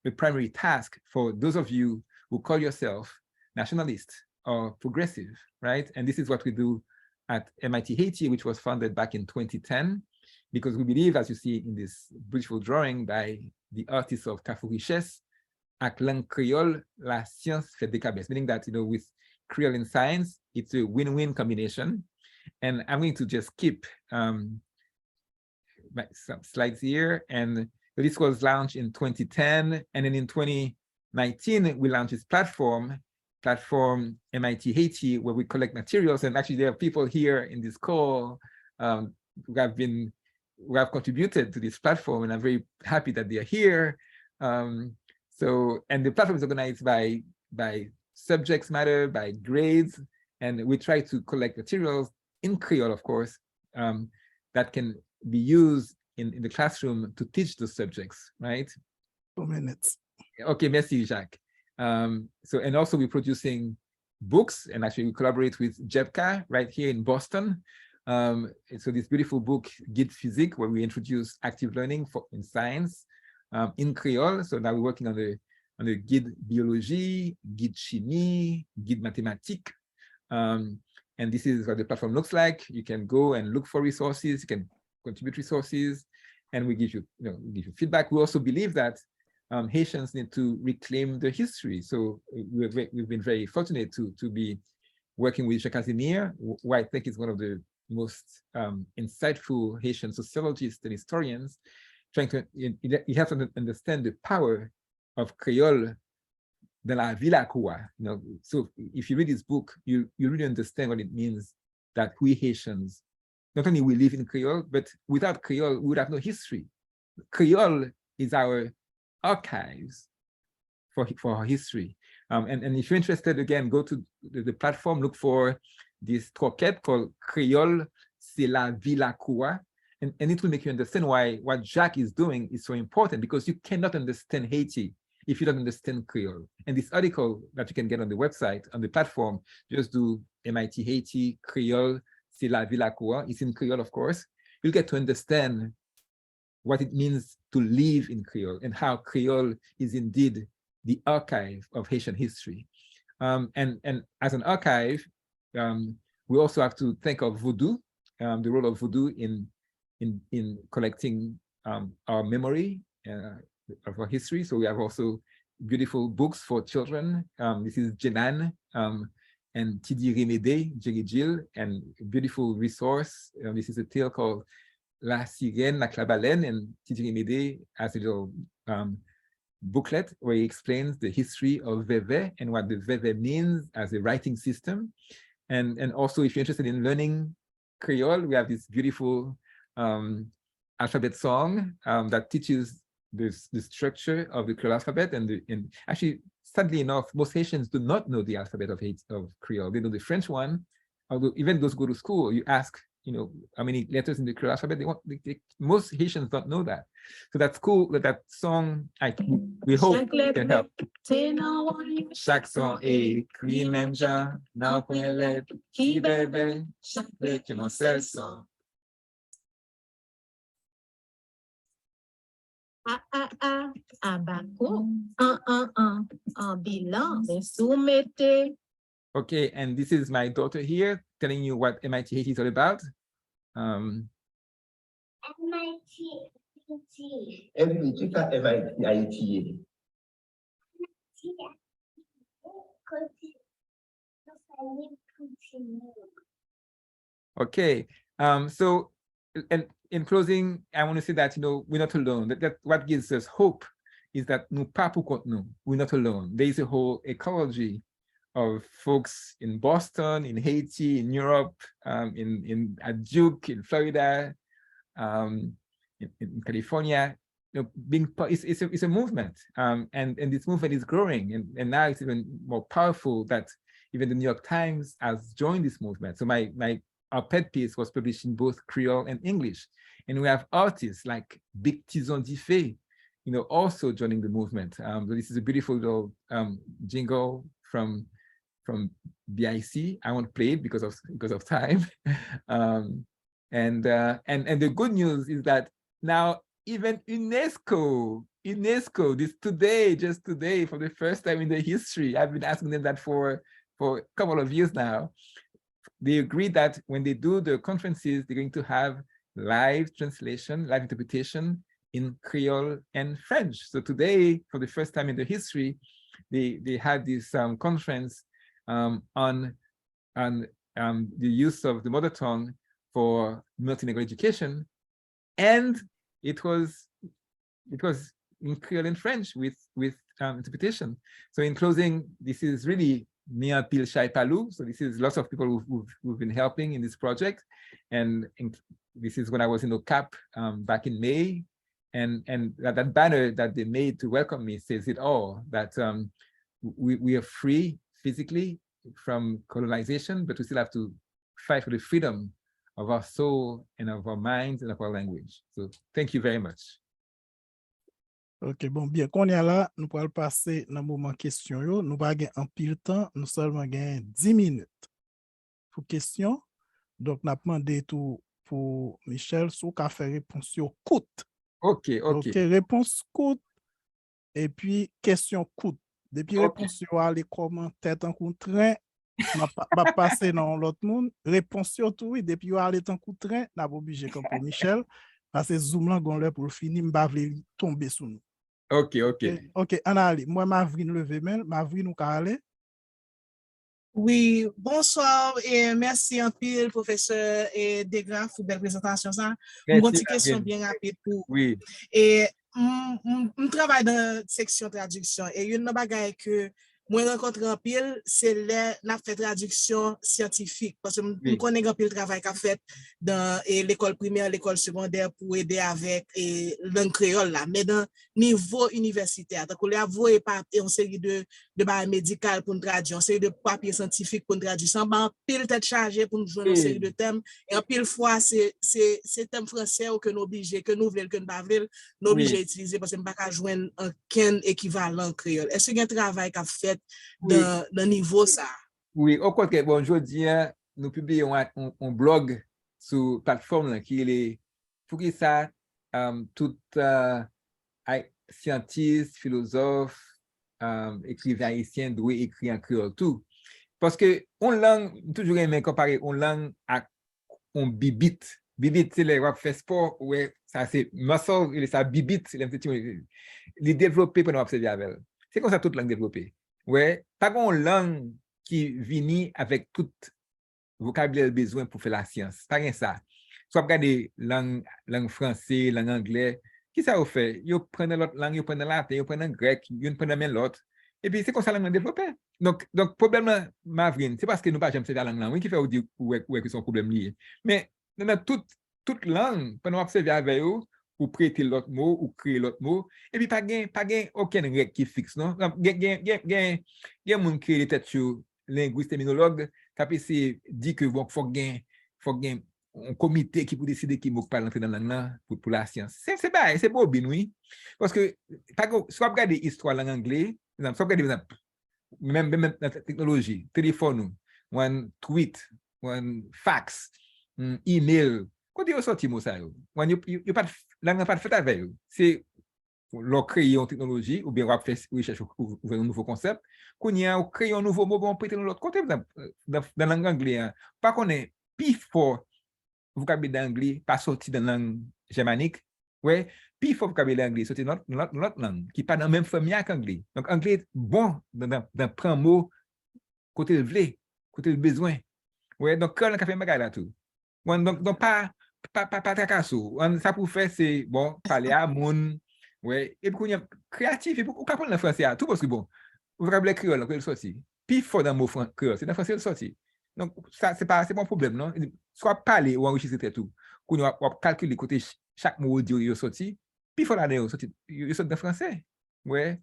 the primary task for those of you who call yourself nationalist or progressive, right? And this is what we do at MIT Haiti, which was founded back in 2010, because we believe, as you see in this beautiful drawing by the artist of Carrefour Richesse, avec langue créole, la science fait des cabesses, meaning that, with Creole in science, it's a win-win combination. And I'm going to just keep some slides here. And this was launched in 2010. And then in 2019, we launched this platform MIT Haiti, where we collect materials. And actually, there are people here in this call who have been who have contributed to this platform, and I'm very happy that they are here. And the platform is organized by subjects matter, by grades, and we try to collect materials in Creole, of course, that can be used in the classroom to teach those subjects, right? 2 minutes. Okay, merci, Jacques. And also we're producing books, and actually we collaborate with JEPCA right here in Boston. So this beautiful book, Guide Physique, where we introduce active learning in science in Creole. So now we're working on the Guide Biologie, Guide Chimie, Guide Mathématique. And this is what the platform looks like. You can go and look for resources, you can contribute resources, and we give you, give you feedback. We also believe that Haitians need to reclaim their history. So we've been very fortunate to be working with Jacques Pierre, who I think is one of the most insightful Haitian sociologists and historians, trying to, you have to understand the power of Kreyòl dans la ville à quoi. So if you read this book, you really understand what it means that we Haitians, not only we live in Kreyòl, but without Kreyòl, we would have no history. Kreyòl is our archives for our history. And if you're interested, again, go to the platform, look for this troquette called Kreyòl, c'est la ville à quoi. And it will make you understand why what Jacques is doing is so important, because you cannot understand Haiti if you don't understand Creole. And this article that you can get on the website, on the platform, just do MIT Haiti, Kreyòl, c'est la ville à quoi. It's in Creole, of course. You'll get to understand what it means to live in Creole and how Creole is indeed the archive of Haitian history. And as an archive, we also have to think of voodoo, the role of voodoo in collecting our memory of our history. So we have also beautiful books for children. This is Jenan and Tidi Remede, Jill, and a beautiful resource. This is a tale called La Sirène, la Baleine, and Tidi Remede has a little booklet where he explains the history of Veve and what the Veve means as a writing system. And also, if you're interested in learning Creole, we have this beautiful alphabet song that teaches the structure of the Creole alphabet. And actually, sadly enough, most Haitians do not know the alphabet of Creole. They know the French one. Although even those who go to school, you ask, how many letters in the Creole alphabet, most Haitians don't know that. So that's cool. That song, we hope can help. Chaque son écrit même genre, n'a point lettre qui bébé, chaque lettre mon seul son. Okay, and this is my daughter here telling you what MIT Haiti is all about. MIT Haiti. Okay, so and in closing, I want to say that we're not alone. That what gives us hope is that we're not alone. There is a whole ecology of folks in Boston, in Haiti, in Europe, at Duke, in Florida, in California. It's a movement, and this movement is growing, and now it's even more powerful that even the New York Times has joined this movement. So our pet piece was published in both Creole and English, and we have artists like Big Tison Diffé, also joining the movement. So this is a beautiful little jingle from BIC. I won't play it because of time. And the good news is that now even UNESCO, just today, for the first time in their history, I've been asking them that for a couple of years now. They agreed that when they do the conferences, they're going to have live translation, live interpretation in Creole and French. So today, for the first time in their history, they had this conference on the use of the mother tongue for multilingual education, and it was in Creole and French with interpretation. So in closing, this is really Mia Pil Shai Palu. So this is lots of people who've been helping in this project, and this is when I was in the Cap back in May. And that banner that they made to welcome me says it all, that we are free physically from colonization, but we still have to fight for the freedom of our soul and of our minds and of our language. So thank you very much. Ok, bon, bien, qu'on y a là, nous pourrons passer dans le moment question. Nous pas gagner en pile temps, nous seulement gagner 10 minutes pour question. Donc, nous avons demandé tout pour Michel, sous qu'a fait réponse courte. Ok. Réponse courte, et puis question courte. Depuis réponse aller comment tête en coup de train, va passer dans l'autre monde. Réponse tout, oui, depuis aller en coup de train, n'a pas obligé comme pour Michel, parce que zoom là, gon pour finir, m'ba vle tomber sous nous. Ok. Ok, on allez. Moi, Mavrine levé main, Mavrine ou ka aller? Oui, bonsoir et merci un peu, professeur Degraf, pour belle présentation. Une petite question bien rapide pour. Oui. Et je travaille dans la section traduction et une bagaille que moi rencontre en pile, c'est la fait traduction scientifique parce que je connais un peu le travail qu'a fait dans l'école primaire, l'école secondaire pour aider avec langue créole là, mais dans niveau universitaire. Donc on a voué par une série de barres médicales pour nous traduire, une série de papiers scientifiques pour nous traduire. Ça m'a pile tête chargée pour nous jouer une série de thèmes et en pile fois c'est thème français que nous obligés que nous voulons que nous pas voulons nous obligés utiliser parce que pas qu'à joindre un équivalent créole. Est-ce qu'il y a un travail qu'a fait dans le niveau ça? Oui, au contraire, bon, aujourd'hui, nous publions un blog sur la plateforme qui est pour que ça, tout scientiste, philosophe, écrivain haïtien doit écrire en créole tout. Parce que on langue, toujours aimé comparer on langue à on bibit. Bibit, c'est les rap fait sport, ouais, ça c'est muscle, et ça bibit, les développer pour nous observer avec. C'est comme ça toute langue développée. Ouais, pas une langue qui vient avec tout vocabulaire besoin pour faire la science. Pas rien ça. Soit regarder langue français, langue anglais, qui ça vous fait? Vous prenez l'autre langue, vous prenez latin, vous prenez grec, vous prenez même l'autre. Et puis c'est comme ça la langue développée. Donc problème Mavrine, c'est parce que nous pas jamais la langue qui fait ou dire où est que son problème lié. Mais dans toute langue, pendant observer avec vous, ou prêter l'autre mot, ou créer l'autre mot, et puis pas gain aucun règle qui fixe, non? Gain moun créer des têtes sur linguiste terminologue, qui dit que faut gain un comité qui peut décider qui mot pas rentrer dans la langue pour la science. C'est beau bien, oui. Parce que soit regarder histoire langue anglais, soit regarder même dans la technologie, téléphone, un tweet, un fax, email, quand vous sortez mot ça, la langue pas fait avec eux. C'est leur créer une technologie ou bien on fait recherche ou un nouveau concept, qu'on y a créé un nouveau mot bon prêter de l'autre côté dans la langue anglaise. Pas qu'on est plus fort vocabulaire anglais pas sorti dans la langue germanique, ouais, plus fort vocabulaire anglais sorti dans l'autre langue qui pas dans la même famille qu'anglais. Donc anglais bon dans prendre mot côté le vle, côté le besoin. Ouais, donc quand on a fait bagarre là tout. Donc pas tracasso. Ça pour faire c'est bon parler à moun, ouais, et puis on est créatif et pour apprendre le français à tout parce que bon vocabulaire créole que sorti. Plus fort dans le mot créole, c'est dans français sorti. Donc ça c'est pas un problème non. Soit parler ou enregistrer tout. Qu'on va calculer côté chaque mot audio il sorti, puis faut l'année sorti il sorti dans français. Ouais.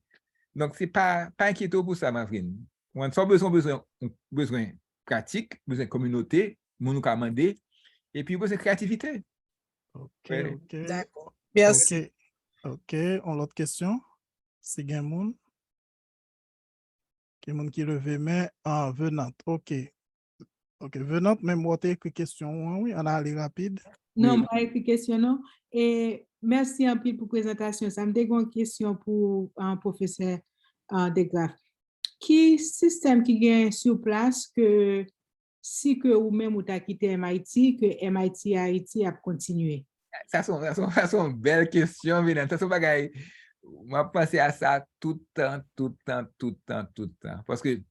Donc c'est pas inquiétant pour ça Mavrine. On a besoin pratique, besoin de communauté, mon ka mandé et puis besoin de créativité. OK. D'accord. Merci. OK, on l'autre question. C'est Gamoun. Quelqu'un qui levé main en venant. OK, venant, même moi, t'as écrit question, oui, on a allé rapide. Non, pas écrit question, non. Et merci un peu pour la présentation. Ça me donne une question pour un professeur Degraf. Qui système qui gagne sur place que si que ou même ou t'as quitté MIT, que MIT Haïti a continué? Ça c'est une belle question, Vinant. Ça c'est bagaille. Moi, penser à ça tout le temps. Parce que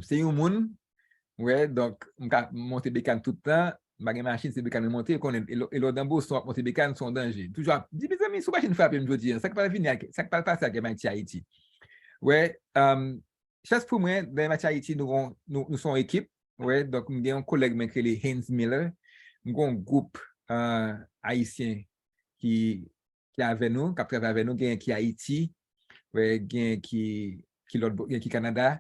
c'est un monde, ouais, donc, on peut monter bécane tout le temps, ma machine, c'est bécane monter, et l'autre d'embout, monter bécane, sont en danger. Toujours, dis mes amis, sous machine frappe, je veux dire, ça ne peut pas venir, ça ne peut pas passer avec MIT Haïti. Ouais, chaque pour moi, dans MIT Haïti, nous sommes équipe, ouais, donc, nous avons un collègue qui est Haynes Miller, nous avons un groupe Haïtien qui avec nous, qui travaille avec nous, qui Haïti, ouais, qui Canada,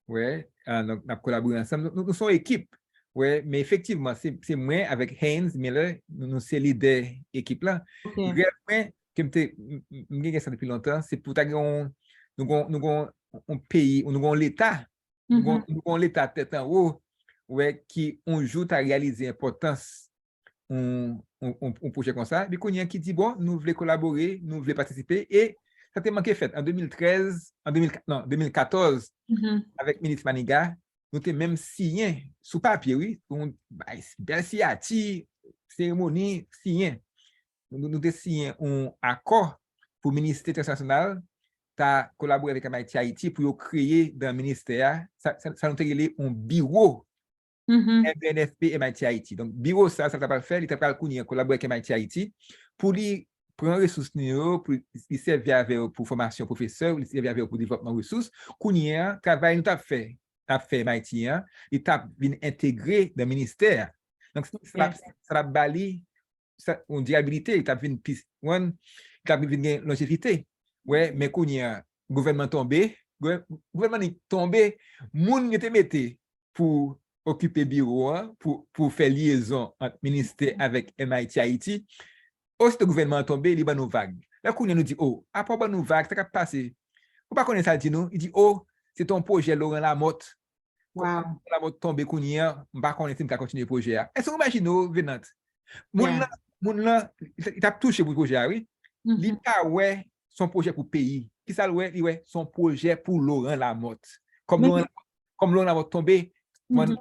ouais, donc nous collaborons ensemble. Nous sommes équipe, ouais, mais effectivement, c'est moi avec Haynes Miller, nous sommes leader équipe là. Réellement, comme je ça depuis longtemps, c'est pour nous avons un pays, nous avons l'État, nous avons l'État tête en haut, ouais, qui on joue à réaliser l'importance un projet comme ça, mais qu'on y a qui dit bon, nous voulons collaborer, nous voulons participer, et ça a manqué fait en 2014, avec ministre Maniga, nous avons même signé sous papier, oui, belle signature, cérémonie, signé. Nous avons signé un accord pour le ministère international, à collaborer avec Haiti pour créer dans le ministère, ça nous a créé un bureau MNFP et Haiti. Donc, bureau, ça va pas faire, il t'a pas collaborer avec Haiti pour lui prendre les ressources, pour lui servir pour formation professeur, lui servir pour développement ressources. Kounia, travail nous t'a fait Haiti, il t'a bien intégré dans le ministère. Donc, ça a bali une durabilité, il t'a bien longévité. Ouais, mais Kounia, gouvernement tombé, moun était metté pour occuper bureau pour faire liaison entre ministère avec MIT Haïti. Aussi le gouvernement tombé, il y a une vague. Là, qu'on nous dit, oh, après une vague, ça va passer. Vous ne connaissez pas ça, dit nous? Il dit, oh, c'est ton projet Laurent Lamotte. Wow. Lamotte tombé, qu'on y a, on va continuer le projet. Est-ce que vous imaginez, Venante? Moun là, il a touché pour le projet, oui? Il a ouais son projet pour le pays. Qui ça, ouais, son projet pour Laurent Lamotte. Comme Laurent Lamotte tombé, imaginez,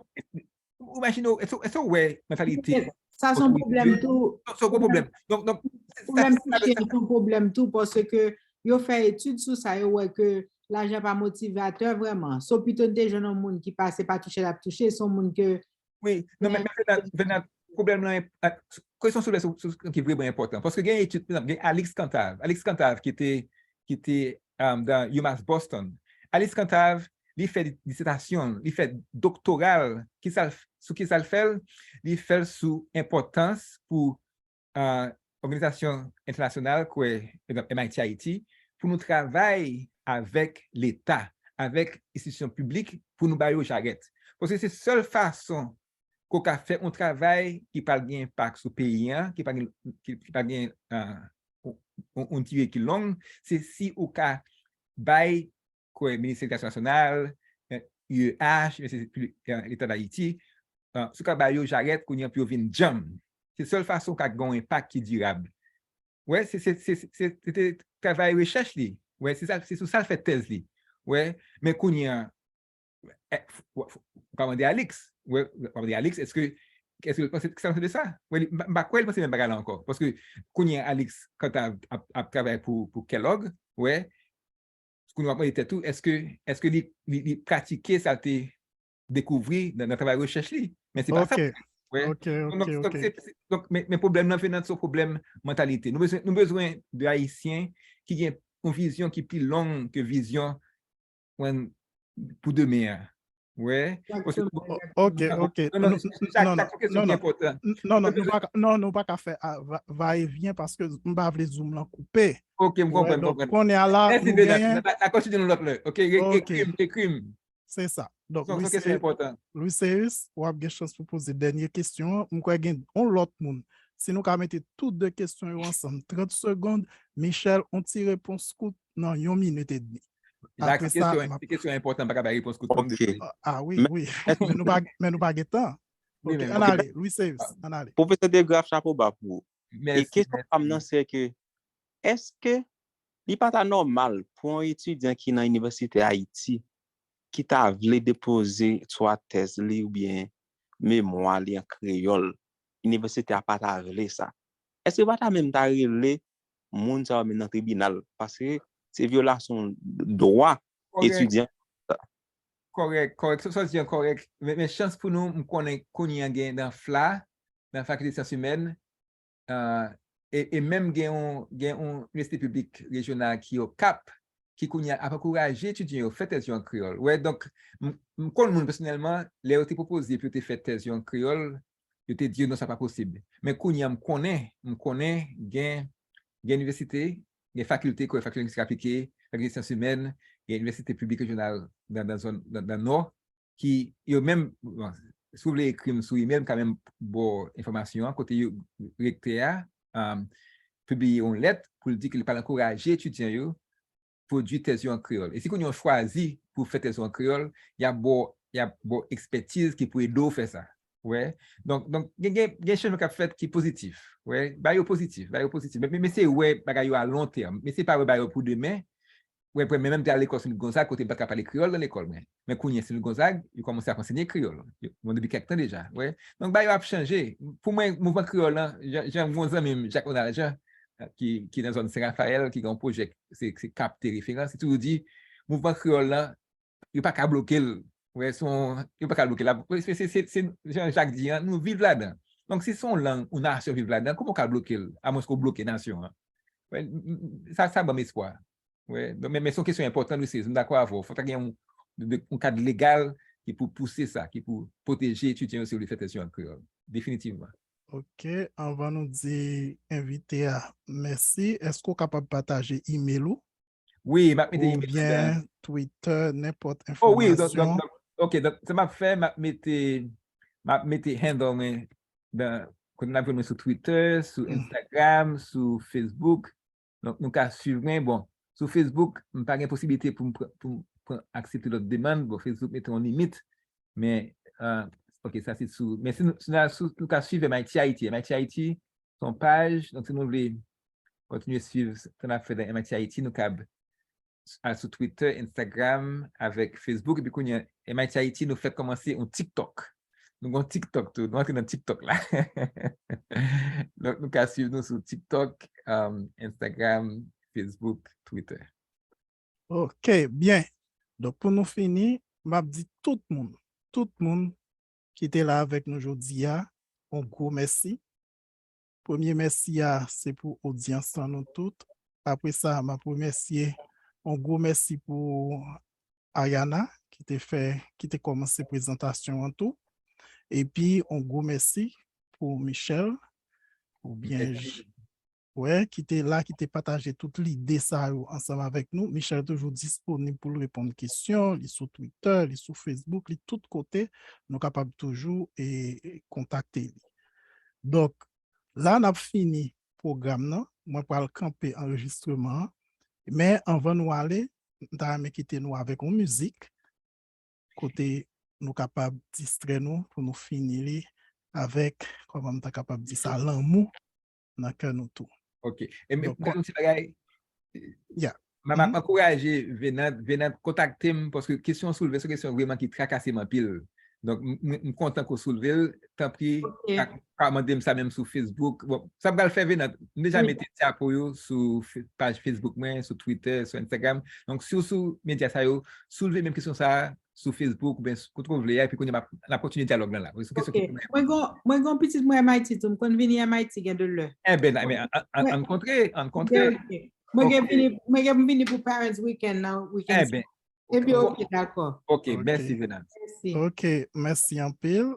est-ce ouais, mentalité? Ça, c'est un problème tout. C'est un problème. Donc, c'est un problème tout parce que yo fait étude sur ça, ouais, que l'argent pas motivateur vraiment. Sauf plutôt des jeunes monde qui passent pas toucher la toucher, sont monde que. Oui, non, mais maintenant, problème là, question sur qui est vraiment important. Parce que il y a une étude, par exemple, Alex Cantave qui était dans UMass Boston. Alex Cantave, il fait des dissertations, il fait doctoral, qui ça le fait, il fait sous importance pour organisation internationale comme MIT Haiti, pour nous travailler avec l'État, avec institutions publiques, pour nous bailler aux charrettes. Parce que c'est la seule façon qu'on a fait un travail qui parle bien impact sur le pays, qui parle bien un tiré qui long, c'est si on a bailler le ministère international, UEH, l'État d'Haïti, ce qu'on a j'arrête qu'on y a pu venir jam. C'est la seule façon qu'on a un impact qui est durable. Ouais, c'est travail recherche li. Ouais, c'est sur ça fait thèse li. Ouais, mais qu'on y a comment dire Alex, ouais, comment dire Alex, est-ce que ça de ça? Ouais, quoi il pense même pas là encore parce que qu'on y a Alex quand a travaillé pour Kellogg, ouais. Ce qu'on va dire tout, est-ce que il pratiquer ça te découvrir dans le travail de recherche li? Mais c'est pas ça. Ouais. Donc, mes problèmes non viennent de ce problème mentalité. Nous avons besoin de Haïtiens qui ont une vision qui est plus longue que vision pour demain. Ouais. OK. Non, pas qu'à faire va et vient parce que on va les zoom là couper. OK, je comprends. On est là. La continue l'autre. OK, crime. C'est ça. Donc, c'est important. Louis Cyrus, on a une chance pour poser dernière question. On l'autre monde. Si nous mettons toutes deux questions ensemble, 30 secondes, Michel, on tire réponse courte dans 1 minute et demie. La question est importante pour la réponse courte. Ah oui. Mais nous pas de temps. OK, on allez, Louis Cyrus, on allez. Professeur de Graf, chapeau bas pour. Et question comme c'est que est-ce que il pas normal pour un étudiant qui est dans l'université Haïti qui t'a voulu déposer soit thèse ou bien mémoire en créole, l'université a pas t'a ça. Est-ce que pas même t'a relé moun ça dans le tribunal parce que c'est violation de droit étudiant. Correct. Ça c'est correct. Mais chance pour nous qu'on y a dans dans la faculté des sciences humaines et même gain une université publique régionale qui est au Cap qui a encouragé les étudiants à faire thèse en créole. Ouais, donc, personnellement, les été proposé pour faire thèse en créole, yo te di non ça pas possible. Mais kounya me connaît gen université, gen faculté quoi faculté linguistique appliquée, faculté sciences humaines, gen université publique régionale dans zone dans nord qui yo même bon, si vous voulez écrire sur email quand même bon information côté yo recteur publier une lettre pour dire qu'il pas encourager étudiants yo produire thèse en créole. Et si qu'on a choisi pour faire thèse en créole, il y a bon expertise qui peut aider à faire ça. Ouais. Donc il y a des choses qui fait qui positif. Ouais, positif. Mais c'est ouais bagaille à long terme. Mais c'est pas ouais pour demain. Ouais, même à l'école sur le Gonzague côté pas parler créole dans l'école mais quand il sur le Gonzague, il commence à enseigner créole. Depuis quelque temps déjà. Ouais. Donc a changé. Pour moi mouvement créole là, j'ai un bon ami Jacques Pierre qui est dans la zone Saint-Raphaël, qui a un projet, c'est capter référence, c'est toujours dit, mouvement créole là, il n'y a pas qu'à bloquer, il n'y a pas qu'à bloquer là. C'est Jean-Jacques dit, nous vivons là-dedans. Donc, si son langue ou nation vivent là-dedans, comment qu'à bloquer, à moins qu'on bloque la nation? Ouais, ça bon espoir. Ouais, mais c'est une question importante aussi, je suis d'accord avec vous. Il faut qu'il y ait un cadre légal qui peut pousser ça, qui peut protéger les étudiants sur les fêtes en créole. Définitivement. Ok, on va nous dire invité à merci. Est-ce qu'on est capable de partager email ou ou bien Twitter, n'importe information? Oh oui, ok, donc ça m'a fait mettre handle quand on a vu sur Twitter, sur Instagram, sur Facebook. Donc nous avons suivre bon sur Facebook, on n'a pas de possibilité pour accepter notre demande. Bon, Facebook met en limite, mais ok, ça c'est sous. Mais si nous avons suivre Haiti, son page. Donc si nous voulons continuer à suivre ce qu'on a fait dans Haiti, nous avons sur Twitter, Instagram, avec Facebook. Et puis quand il y a Haiti, nous fait commencer un TikTok. Nous avons TikTok, nous entrons dans TikTok là. Donc nous avons suivre nous sur TikTok, Instagram, Facebook, Twitter. Ok, bien. Donc pour nous finir, je dis tout le monde qui était là avec nous aujourd'hui, un gros merci. Premier merci, c'est pour l'audience nous toutes. Après ça, je remercier un gros merci pour Ayana qui t'a commencé la présentation en tout. Et puis, un gros merci pour Michel, ou bien, ouais, qui était là, qui t'a partagé toute l'idée ça ensemble avec nous. Michel est toujours disponible pour répondre aux questions, il est sur Twitter, il est sur Facebook, il est de tous côtés, nous sommes capables toujours de contacter. Donc, là, on a fini le programme, moi, pour le camper enregistrement, mais avant de nous aller, nous allons quitter nous avec une musique, côté nous sommes capables de distraire nous pour nous finir avec, comment nous sommes capables de dire ça, l'amour dans que nous tout. Ok. Et mais, yeah. M'encourager venant contacter parce que question soulevée, c'est une question vraiment qui tracasse ma pile. Donc, je suis content qu'on soulève. Tant pis, commandez ça même sur Facebook. Bon, ça va le faire venant. Déjà, mettez ça pour vous sur page Facebook, sur Twitter, sur Instagram. Donc, sur médias, ça, soulevez même question ça sur Facebook, ou bien trouve et puis qu'on a la continuité dialogue là. Moi, j'ai un petit mot à Haiti, je vais venir à Haiti de l'heure. Eh bien, mais en contré. Moi, je venir pour Parents Weekend now. Eh bien. Et puis, ok, d'accord. Ok, merci, Venant. Ok, merci en pile.